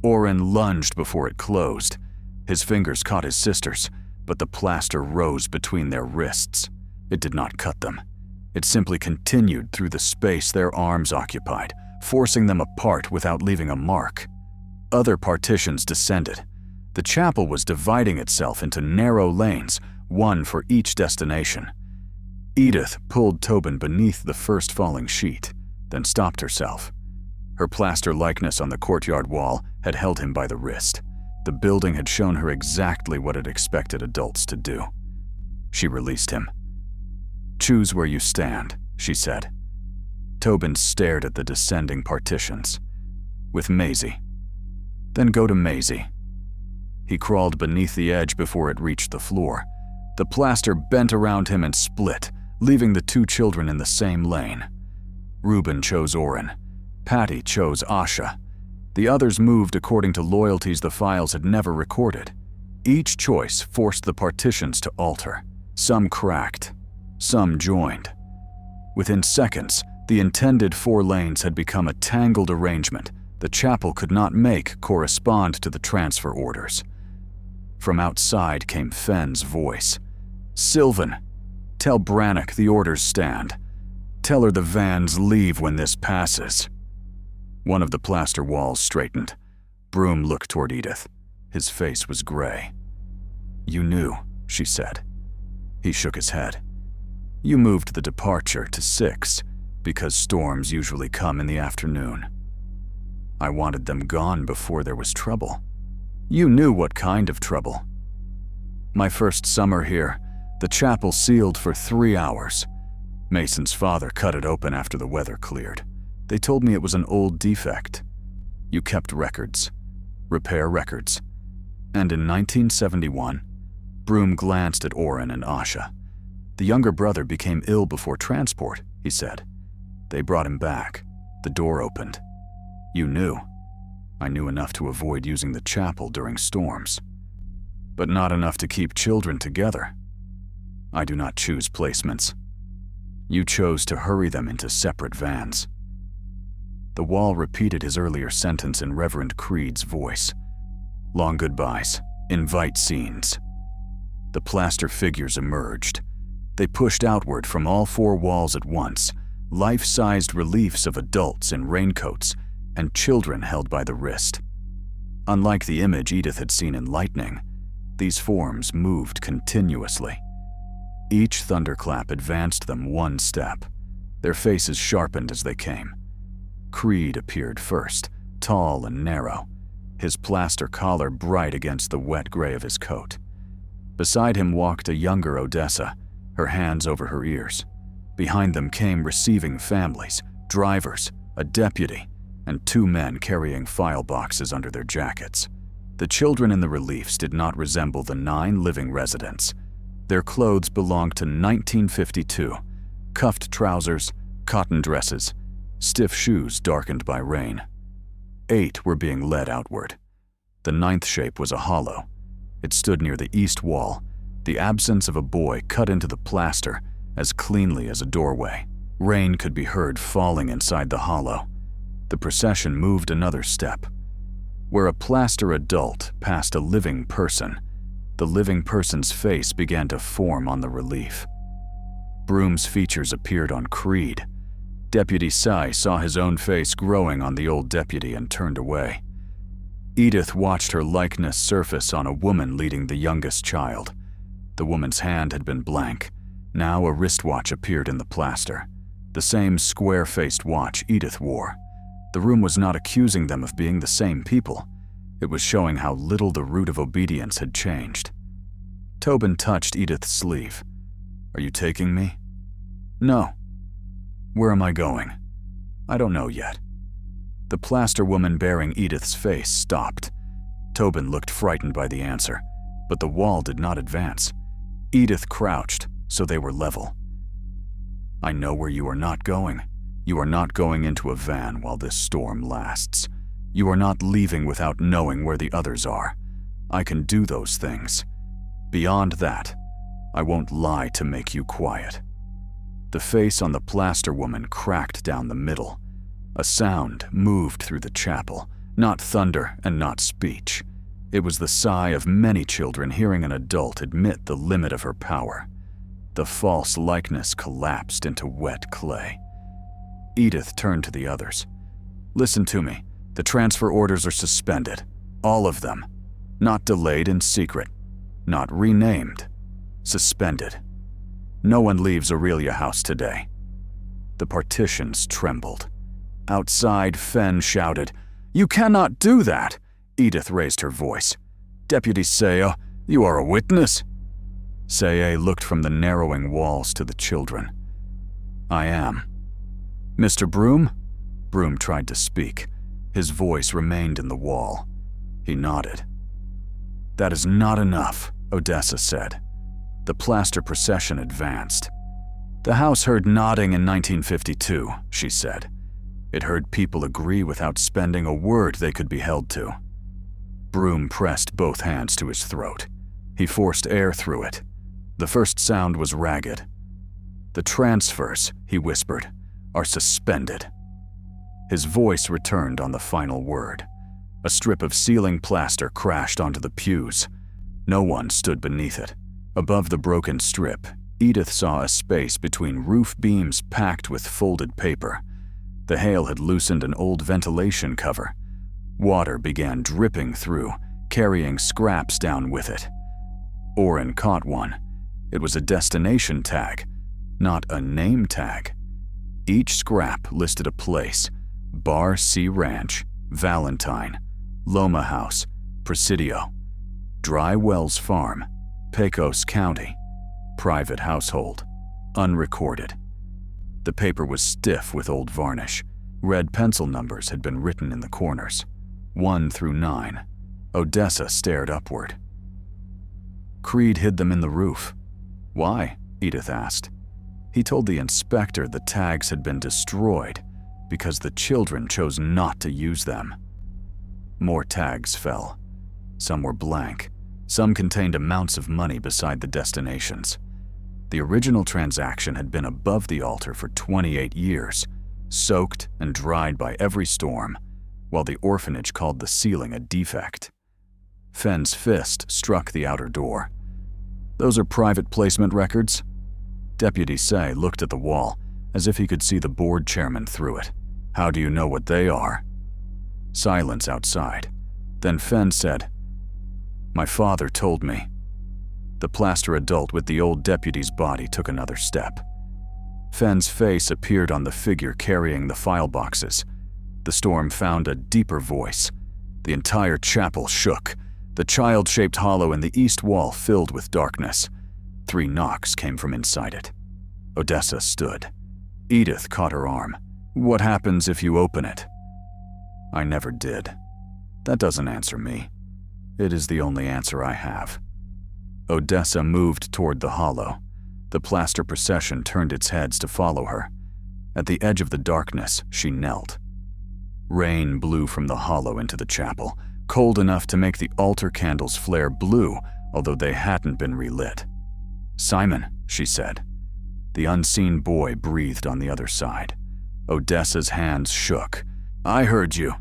Oren lunged before it closed. His fingers caught his sister's, but the plaster rose between their wrists. It did not cut them. It simply continued through the space their arms occupied, forcing them apart without leaving a mark. Other partitions descended. The chapel was dividing itself into narrow lanes, one for each destination. Edith pulled Tobin beneath the first falling sheet, then stopped herself. Her plaster likeness on the courtyard wall had held him by the wrist. The building had shown her exactly what it expected adults to do. She released him. "Choose where you stand," she said. Tobin stared at the descending partitions. "With Maisie." "Then go to Maisie." He crawled beneath the edge before it reached the floor. The plaster bent around him and split, leaving the 2 children in the same lane. Reuben chose Oren. Patty chose Asha. The others moved according to loyalties the files had never recorded. Each choice forced the partitions to alter. Some cracked. Some joined. Within seconds, the intended 4 lanes had become a tangled arrangement the chapel could not make correspond to the transfer orders. From outside came Fenn's voice. "Sylvan, tell Brannock the orders stand. Tell her the vans leave when this passes." One of the plaster walls straightened. Broom looked toward Edith. His face was gray. "You knew," she said. He shook his head. "You moved the departure to 6 because storms usually come in the afternoon. I wanted them gone before there was trouble. You knew what kind of trouble. My first summer here, the chapel sealed for 3 hours. Mason's father cut it open after the weather cleared. They told me it was an old defect. You kept records, repair records. And in 1971, Broom glanced at Oren and Asha. The younger brother became ill before transport, he said. They brought him back. The door opened. You knew. I knew enough to avoid using the chapel during storms. But not enough to keep children together. I do not choose placements. You chose to hurry them into separate vans." The wall repeated his earlier sentence in Reverend Creed's voice. "Long goodbyes. Invite scenes." The plaster figures emerged. They pushed outward from all four walls at once, life-sized reliefs of adults in raincoats and children held by the wrist. Unlike the image Edith had seen in Lightning, these forms moved continuously. Each thunderclap advanced them one step, their faces sharpened as they came. Creed appeared first, tall and narrow, his plaster collar bright against the wet gray of his coat. Beside him walked a younger Odessa, her hands over her ears. Behind them came receiving families, drivers, a deputy, and two men carrying file boxes under their jackets. The children in the reliefs did not resemble the 9 living residents. Their clothes belonged to 1952, cuffed trousers, cotton dresses, stiff shoes darkened by rain. 8 were being led outward. The 9th shape was a hollow. It stood near the east wall, the absence of a boy cut into the plaster as cleanly as a doorway. Rain could be heard falling inside the hollow. The procession moved another step. Where a plaster adult passed a living person, the living person's face began to form on the relief. Broom's features appeared on Creed. Deputy Sy saw his own face growing on the old deputy and turned away. Edith watched her likeness surface on a woman leading the youngest child. The woman's hand had been blank. Now a wristwatch appeared in the plaster, the same square-faced watch Edith wore. The room was not accusing them of being the same people. It was showing how little the root of obedience had changed. Tobin touched Edith's sleeve. "Are you taking me?" "No." "Where am I going?" "I don't know yet." The plaster woman bearing Edith's face stopped. Tobin looked frightened by the answer, but the wall did not advance. Edith crouched, so they were level. "I know where you are not going. You are not going into a van while this storm lasts. You are not leaving without knowing where the others are. I can do those things. Beyond that, I won't lie to make you quiet." The face on the plaster woman cracked down the middle. A sound moved through the chapel, not thunder and not speech. It was the sigh of many children hearing an adult admit the limit of her power. The false likeness collapsed into wet clay. Edith turned to the others. "Listen to me. The transfer orders are suspended. All of them. Not delayed in secret. Not renamed. Suspended. No one leaves Aurelia House today." The partitions trembled. Outside, Fenn shouted, "You cannot do that!" Edith raised her voice. "Deputy Sayo, you are a witness." Saye looked from the narrowing walls to the children. "I am." "Mr. Broom?" Broom tried to speak. His voice remained in the wall. He nodded. "That is not enough," Odessa said. The plaster procession advanced. "The House heard nodding in 1952, she said. It heard people agree without spending a word they could be held to." Broom pressed both hands to his throat. He forced air through it. The first sound was ragged. "The transfers," he whispered, "are suspended." His voice returned on the final word. A strip of ceiling plaster crashed onto the pews. No one stood beneath it. Above the broken strip, Edith saw a space between roof beams packed with folded paper. The hail had loosened an old ventilation cover. Water began dripping through, carrying scraps down with it. Oren caught one. It was a destination tag, not a name tag. Each scrap listed a place: Bar C Ranch, Valentine, Loma House, Presidio, Dry Wells Farm, Pecos County, private household, unrecorded. The paper was stiff with old varnish. Red pencil numbers had been written in the corners, 1 through 9. Odessa stared upward. "Creed hid them in the roof." "Why?" Edith asked. He told the inspector the tags had been destroyed because the children chose not to use them. More tags fell. Some were blank. Some contained amounts of money beside the destinations. The original transaction had been above the altar for 28 years, soaked and dried by every storm, while the orphanage called the ceiling a defect. Fenn's fist struck the outer door. "Those are private placement records?" Deputy Say looked at the wall, as if he could see the board chairman through it. "How do you know what they are?" Silence outside. Then Fenn said, "My father told me." The plaster adult with the old deputy's body took another step. Fenn's face appeared on the figure carrying the file boxes. The storm found a deeper voice. The entire chapel shook. The child-shaped hollow in the east wall filled with darkness. 3 knocks came from inside it. Odessa stood. Edith caught her arm. "What happens if you open it?" "I never did. That doesn't answer me. It is the only answer I have." Odessa moved toward the hollow. The plaster procession turned its heads to follow her. At the edge of the darkness, she knelt. Rain blew from the hollow into the chapel, cold enough to make the altar candles flare blue, although they hadn't been relit. "Simon," she said. The unseen boy breathed on the other side. Odessa's hands shook. "I heard you."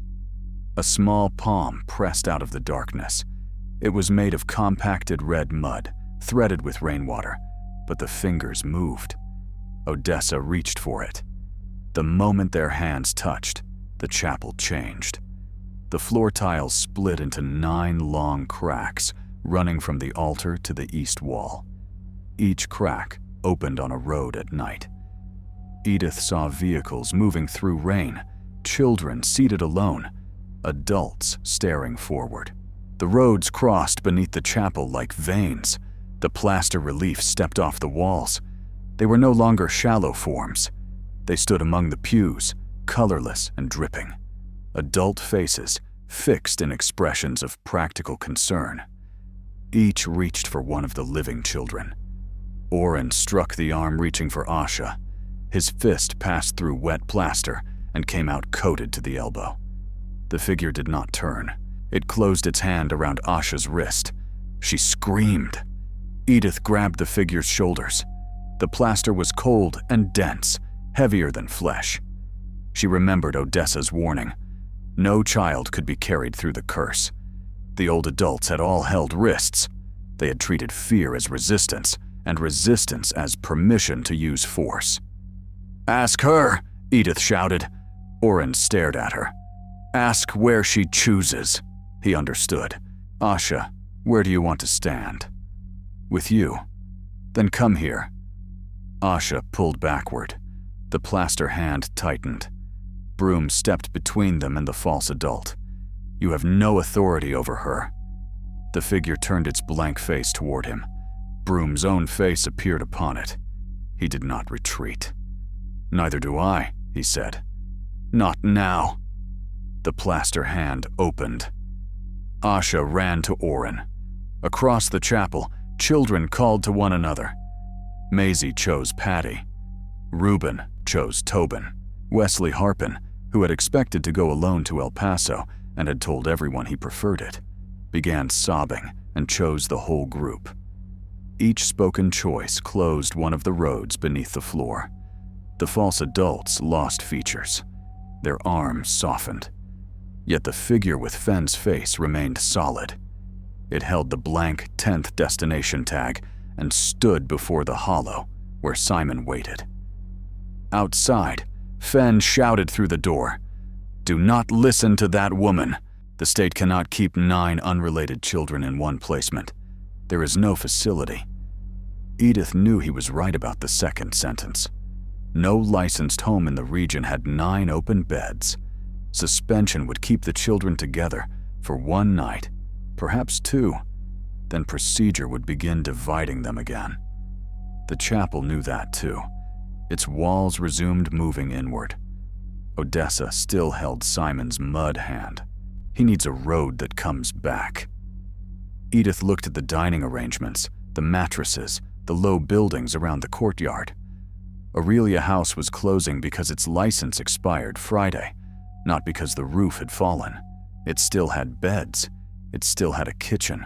A small palm pressed out of the darkness. It was made of compacted red mud, threaded with rainwater, but the fingers moved. Odessa reached for it. The moment their hands touched, the chapel changed. The floor tiles split into 9 long cracks, running from the altar to the east wall. Each crack opened on a road at night. Edith saw vehicles moving through rain, children seated alone, adults staring forward. The roads crossed beneath the chapel like veins. The plaster relief stepped off the walls. They were no longer shallow forms. They stood among the pews, colorless and dripping. Adult faces, fixed in expressions of practical concern. Each reached for one of the living children. Oren struck the arm reaching for Asha. His fist passed through wet plaster and came out coated to the elbow. The figure did not turn. It closed its hand around Asha's wrist. She screamed. Edith grabbed the figure's shoulders. The plaster was cold and dense, heavier than flesh. She remembered Odessa's warning. No child could be carried through the curse. The old adults had all held wrists. They had treated fear as resistance, and resistance as permission to use force. "Ask her," Edith shouted. Oren stared at her. "Ask where she chooses." He understood. "Asha, where do you want to stand?" "With you." "Then come here." Asha pulled backward. The plaster hand tightened. Broom stepped between them and the false adult. "You have no authority over her." The figure turned its blank face toward him. Broom's own face appeared upon it. He did not retreat. "Neither do I," he said. "Not now." The plaster hand opened. Asha ran to Oren. Across the chapel, children called to one another. Maisie chose Patty. Reuben chose Tobin. Wesley Harpin, who had expected to go alone to El Paso and had told everyone he preferred it, began sobbing and chose the whole group. Each spoken choice closed one of the roads beneath the floor. The false adults lost features. Their arms softened. Yet the figure with Fenn's face remained solid. It held the blank 10th destination tag and stood before the hollow where Simon waited. Outside, Fenn shouted through the door, "Do not listen to that woman. The state cannot keep 9 unrelated children in one placement. There is no facility." Edith knew he was right about the second sentence. No licensed home in the region had 9 open beds. Suspension would keep the children together for 1 night, perhaps 2. Then procedure would begin dividing them again. The chapel knew that too. Its walls resumed moving inward. Odessa still held Simon's mud hand. He needs a road that comes back. Edith looked at the dining arrangements, the mattresses, the low buildings around the courtyard. Aurelia House was closing because its license expired Friday, not because the roof had fallen. It still had beds. It still had a kitchen.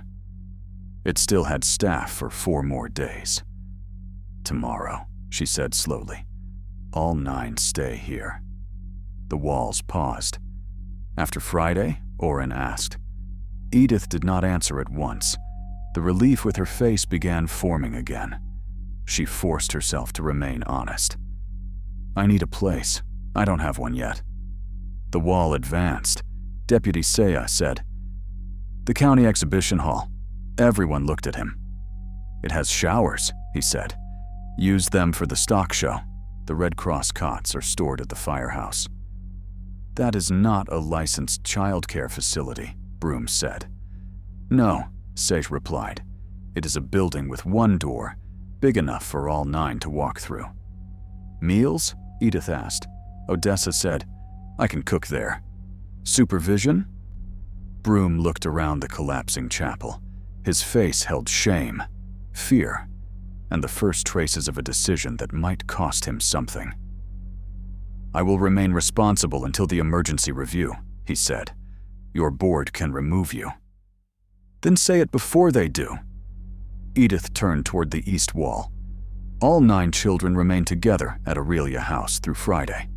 It still had staff for 4 more days. "Tomorrow," she said slowly. "All 9 stay here." The walls paused. "After Friday?" Orrin asked. Edith did not answer at once. The relief with her face began forming again. She forced herself to remain honest. "I need a place. I don't have one yet." The wall advanced. Deputy Saya said, "The county exhibition hall." Everyone looked at him. "It has showers," he said. "Use them for the stock show. The Red Cross cots are stored at the firehouse." "That is not a licensed childcare facility," Broom said. "No," Sage replied. "It is a building with one door, big enough for all 9 to walk through." "Meals?" Edith asked. Odessa said, "I can cook there." "Supervision?" Broom looked around the collapsing chapel. His face held shame, fear, and the first traces of a decision that might cost him something. "I will remain responsible until the emergency review," he said. "Your board can remove you." "Then say it before they do." Edith turned toward the east wall. All 9 children remained together at Aurelia House through Friday.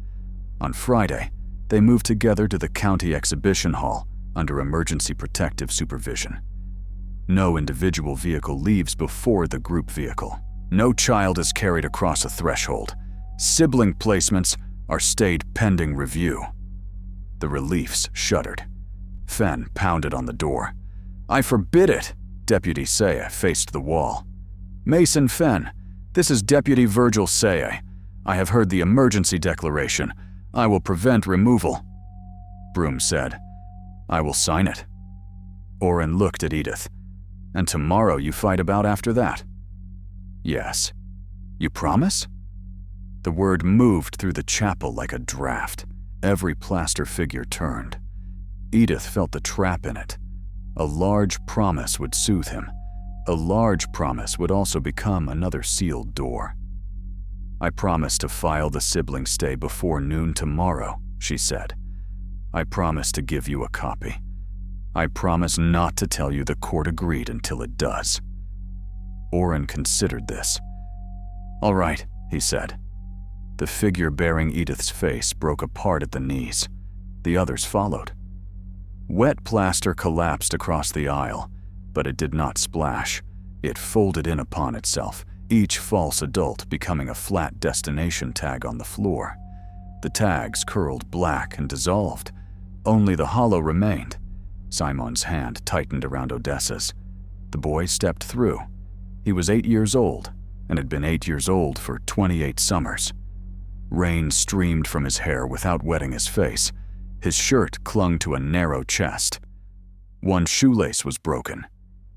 On Friday, they moved together to the county exhibition hall under emergency protective supervision. No individual vehicle leaves before the group vehicle. No child is carried across a threshold. Sibling placements are stayed pending review. The reliefs shuddered. Fenn pounded on the door. "I forbid it!" Deputy Saya faced the wall. "Mason Fenn, this is Deputy Virgil Saya. I have heard the emergency declaration. I will prevent removal." Broom said, "I will sign it." Orrin looked at Edith. "And tomorrow you fight about after that?" "Yes." "You promise?" The word moved through the chapel like a draft. Every plaster figure turned. Edith felt the trap in it. A large promise would soothe him. A large promise would also become another sealed door. "I promise to file the sibling stay before noon tomorrow," she said. "I promise to give you a copy. I promise not to tell you the court agreed until it does." Orrin considered this. "All right," he said. The figure bearing Edith's face broke apart at the knees. The others followed. Wet plaster collapsed across the aisle, but it did not splash. It folded in upon itself, each false adult becoming a flat destination tag on the floor. The tags curled black and dissolved. Only the hollow remained. Simon's hand tightened around Odessa's. The boy stepped through. He was 8 years old, and had been 8 years old for 28 summers. Rain streamed from his hair without wetting his face. His shirt clung to a narrow chest. One shoelace was broken.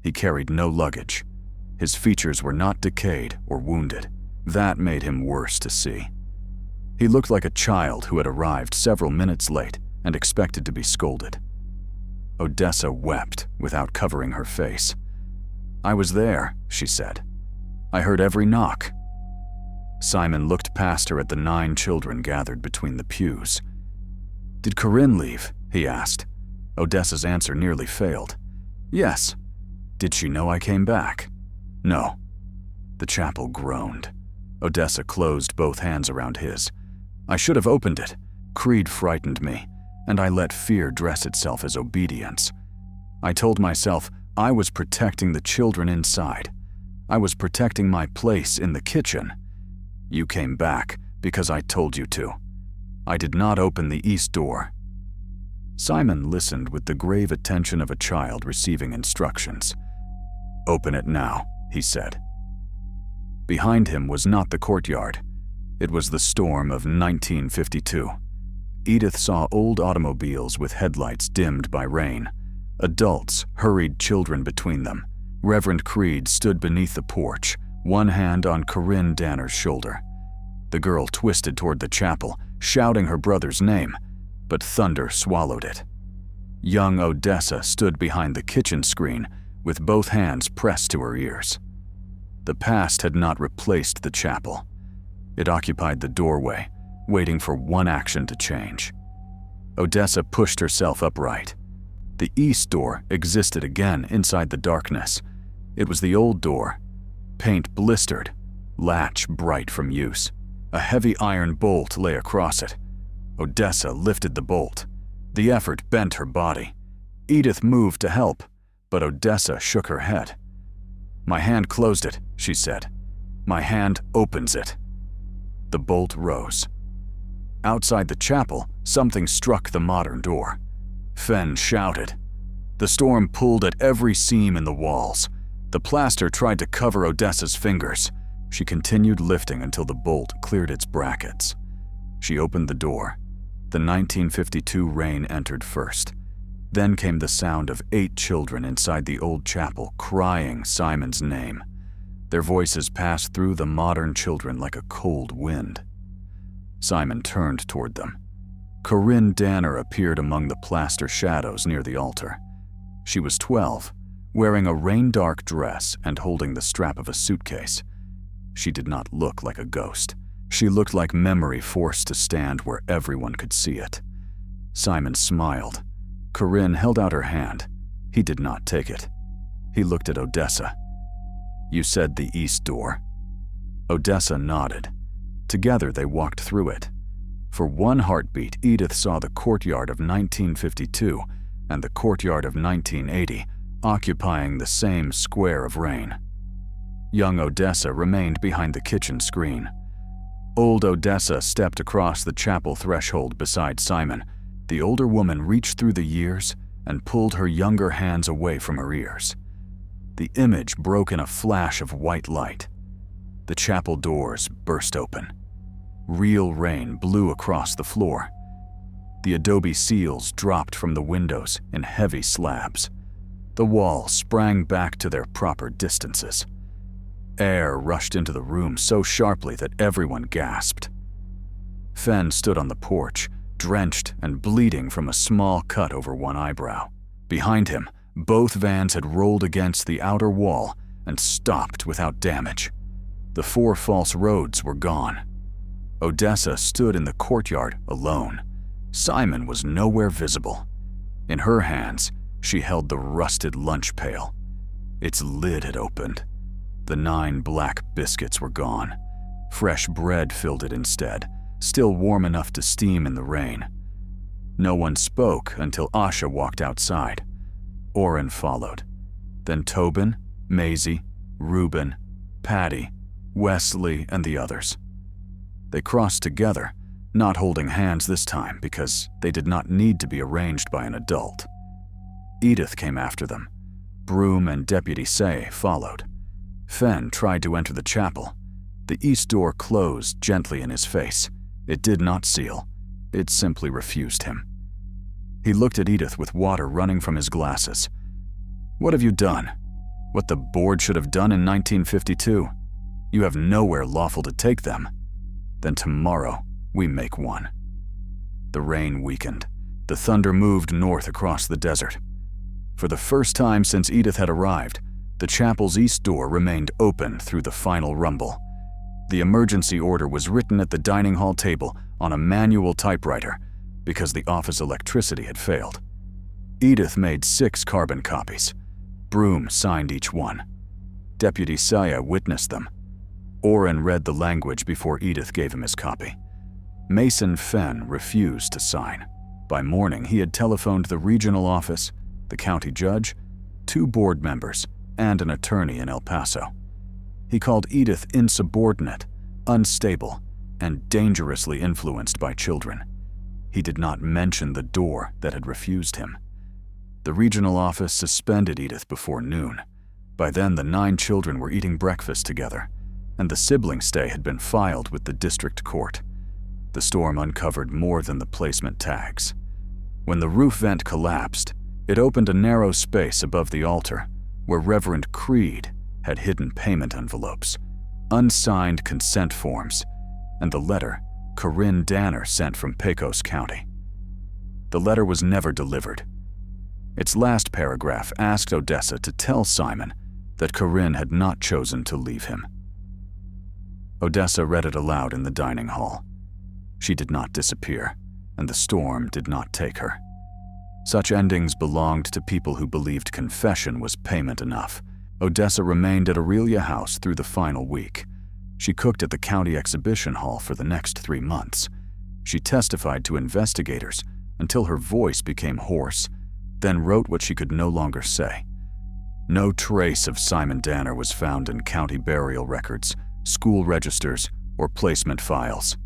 He carried no luggage. His features were not decayed or wounded. That made him worse to see. He looked like a child who had arrived several minutes late and expected to be scolded. Odessa wept without covering her face. "I was there," she said. "I heard every knock." Simon looked past her at the 9 children gathered between the pews. "Did Corinne leave?" he asked. Odessa's answer nearly failed. "Yes." "Did she know I came back?" "No." The chapel groaned. Odessa closed both hands around his. "I should have opened it. Creed frightened me, and I let fear dress itself as obedience. I told myself I was protecting the children inside. I was protecting my place in the kitchen. You came back because I told you to. I did not open the east door." Simon listened with the grave attention of a child receiving instructions. "Open it now," he said. Behind him was not the courtyard. It was the storm of 1952. Edith saw old automobiles with headlights dimmed by rain. Adults hurried children between them. Reverend Creed stood beneath the porch, one hand on Corinne Danner's shoulder. The girl twisted toward the chapel, shouting her brother's name, but thunder swallowed it. Young Odessa stood behind the kitchen screen, with both hands pressed to her ears. The past had not replaced the chapel. It occupied the doorway, waiting for one action to change. Odessa pushed herself upright. The east door existed again inside the darkness. It was the old door, paint blistered, latch bright from use. A heavy iron bolt lay across it. Odessa lifted the bolt. The effort bent her body. Edith moved to help, but Odessa shook her head. "My hand closed it," she said. "My hand opens it." The bolt rose. Outside the chapel, something struck the modern door. Fenn shouted. The storm pulled at every seam in the walls. The plaster tried to cover Odessa's fingers. She continued lifting until the bolt cleared its brackets. She opened the door. The 1952 rain entered first. Then came the sound of 8 children inside the old chapel crying Simon's name. Their voices passed through the modern children like a cold wind. Simon turned toward them. Corinne Danner appeared among the plaster shadows near the altar. She was 12, wearing a rain-dark dress and holding the strap of a suitcase. She did not look like a ghost. She looked like memory forced to stand where everyone could see it. Simon smiled. Corinne held out her hand. He did not take it. He looked at Odessa. "You said the east door." Odessa nodded. Together they walked through it. For one heartbeat, Edith saw the courtyard of 1952 and the courtyard of 1980 occupying the same square of rain. Young Odessa remained behind the kitchen screen. Old Odessa stepped across the chapel threshold beside Simon. The older woman reached through the years and pulled her younger hands away from her ears. The image broke in a flash of white light. The chapel doors burst open. Real rain blew across the floor. The adobe seals dropped from the windows in heavy slabs. The walls sprang back to their proper distances. Air rushed into the room so sharply that everyone gasped. Fenn stood on the porch, drenched and bleeding from a small cut over one eyebrow. Behind him, both vans had rolled against the outer wall and stopped without damage. The 4 false roads were gone. Odessa stood in the courtyard alone. Simon was nowhere visible. In her hands, she held the rusted lunch pail. Its lid had opened. The 9 black biscuits were gone. Fresh bread filled it instead, still warm enough to steam in the rain. No one spoke until Asha walked outside. Orrin followed. Then Tobin, Maisie, Reuben, Patty, Wesley, and the others. They crossed together, not holding hands this time because they did not need to be arranged by an adult. Edith came after them. Broom and Deputy Say followed. Fenn tried to enter the chapel. The east door closed gently in his face. It did not seal. It simply refused him. He looked at Edith with water running from his glasses. "What have you done? What the board should have done in 1952. You have nowhere lawful to take them. Then tomorrow we make one." The rain weakened. The thunder moved north across the desert. For the first time since Edith had arrived, the chapel's east door remained open through the final rumble. The emergency order was written at the dining hall table on a manual typewriter because the office electricity had failed. Edith made 6 carbon copies. Broom signed each one. Deputy Saya witnessed them. Orrin read the language before Edith gave him his copy. Mason Fenn refused to sign. By morning, he had telephoned the regional office, the county judge, 2 board members, and an attorney in El Paso. He called Edith insubordinate, unstable, and dangerously influenced by children. He did not mention the door that had refused him. The regional office suspended Edith before noon. By then, the 9 children were eating breakfast together, and the sibling stay had been filed with the district court. The storm uncovered more than the placement tags. When the roof vent collapsed, it opened a narrow space above the altar where Reverend Creed had hidden payment envelopes, unsigned consent forms, and the letter Corinne Danner sent from Pecos County. The letter was never delivered. Its last paragraph asked Odessa to tell Simon that Corinne had not chosen to leave him. Odessa read it aloud in the dining hall. She did not disappear, and the storm did not take her. Such endings belonged to people who believed confession was payment enough. Odessa remained at Aurelia House through the final week. She cooked at the county exhibition hall for the next 3 months. She testified to investigators until her voice became hoarse, then wrote what she could no longer say. No trace of Simon Danner was found in county burial records, school registers, or placement files.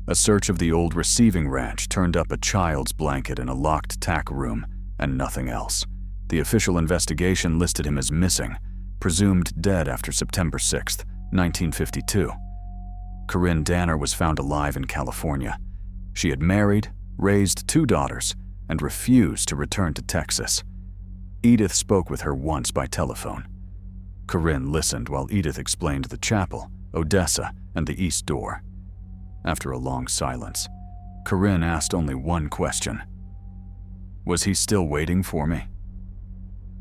A search of the old receiving ranch turned up a child's blanket in a locked tack room and nothing else. The official investigation listed him as missing, presumed dead after September 6, 1952. Corinne Danner was found alive in California. She had married, raised 2 daughters, and refused to return to Texas. Edith spoke with her once by telephone. Corinne listened while Edith explained the chapel, Odessa, and the East Door. After a long silence, Corinne asked only one question. Was he still waiting for me?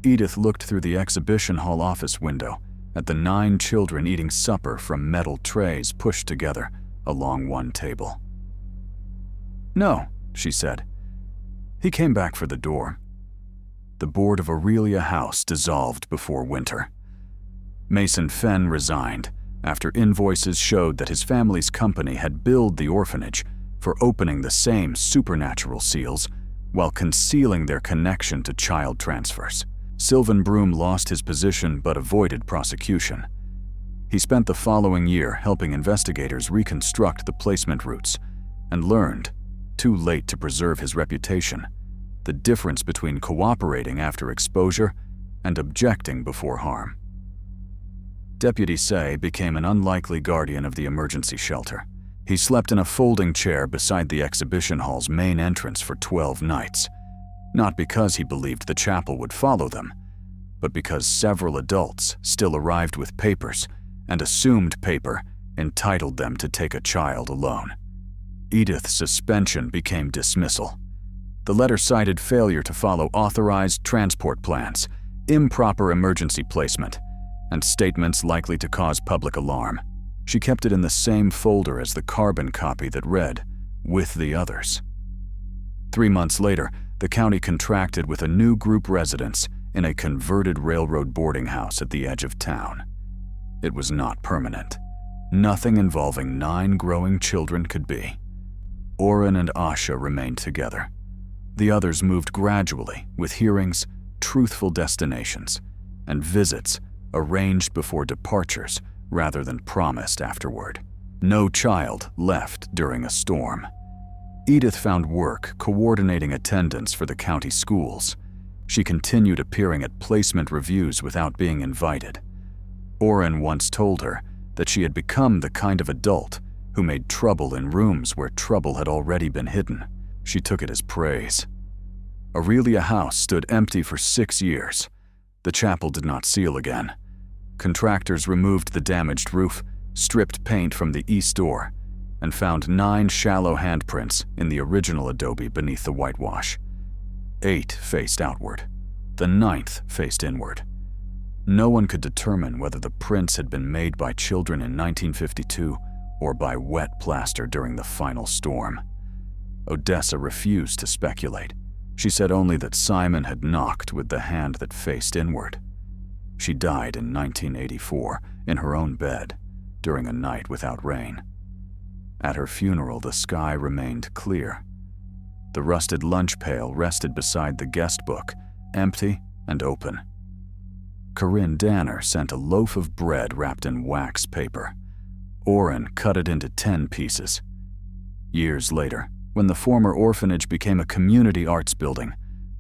Edith looked through the exhibition hall office window at the 9 children eating supper from metal trays pushed together along one table. No, she said. He came back for the door. The board of Aurelia House dissolved before winter. Mason Fenn resigned after invoices showed that his family's company had billed the orphanage for opening the same supernatural seals while concealing their connection to child transfers. Sylvan Broom lost his position but avoided prosecution. He spent the following year helping investigators reconstruct the placement routes and learned, too late to preserve his reputation, the difference between cooperating after exposure and objecting before harm. Deputy Say became an unlikely guardian of the emergency shelter. He slept in a folding chair beside the exhibition hall's main entrance for 12 nights, not because he believed the chapel would follow them, but because several adults still arrived with papers and assumed paper entitled them to take a child alone. Edith's suspension became dismissal. The letter cited failure to follow authorized transport plans, improper emergency placement, and statements likely to cause public alarm. She kept it in the same folder as the carbon copy that read, "With the others." 3 months later, the county contracted with a new group residence in a converted railroad boarding house at the edge of town. It was not permanent. Nothing involving 9 growing children could be. Orrin and Asha remained together. The others moved gradually, with hearings, truthful destinations, and visits arranged before departures rather than promised afterward. No child left during a storm. Edith found work coordinating attendance for the county schools. She continued appearing at placement reviews without being invited. Orrin once told her that she had become the kind of adult who made trouble in rooms where trouble had already been hidden. She took it as praise. Aurelia House stood empty for 6 years. The chapel did not seal again. Contractors removed the damaged roof, stripped paint from the east door, and found 9 shallow handprints in the original adobe beneath the whitewash. 8 faced outward. The 9th faced inward. No one could determine whether the prints had been made by children in 1952 or by wet plaster during the final storm. Odessa refused to speculate. She said only that Simon had knocked with the hand that faced inward. She died in 1984 in her own bed during a night without rain. At her funeral, the sky remained clear. The rusted lunch pail rested beside the guest book, empty and open. Corinne Danner sent a loaf of bread wrapped in wax paper. Orrin cut it into 10 pieces. Years later, when the former orphanage became a community arts building,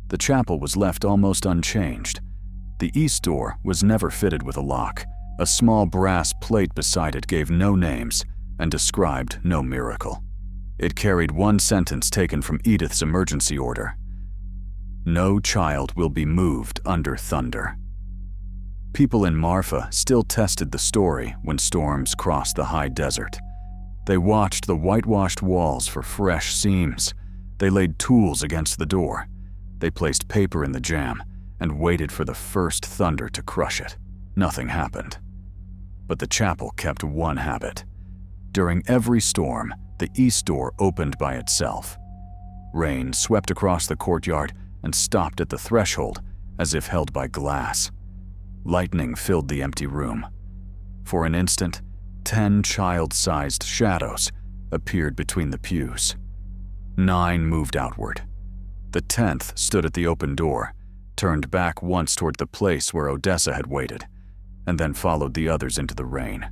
the chapel was left almost unchanged. The east door was never fitted with a lock. A small brass plate beside it gave no names and described no miracle. It carried one sentence taken from Edith's emergency order: "No child will be moved under thunder." People in Marfa still tested the story when storms crossed the high desert. They watched the whitewashed walls for fresh seams. They laid tools against the door. They placed paper in the jam and waited for the first thunder to crush it. Nothing happened. But the chapel kept one habit. During every storm, the east door opened by itself. Rain swept across the courtyard and stopped at the threshold as if held by glass. Lightning filled the empty room. For an instant, 10 child-sized shadows appeared between the pews. 9 moved outward. The 10th stood at the open door, turned back once toward the place where Odessa had waited, and then followed the others into the rain.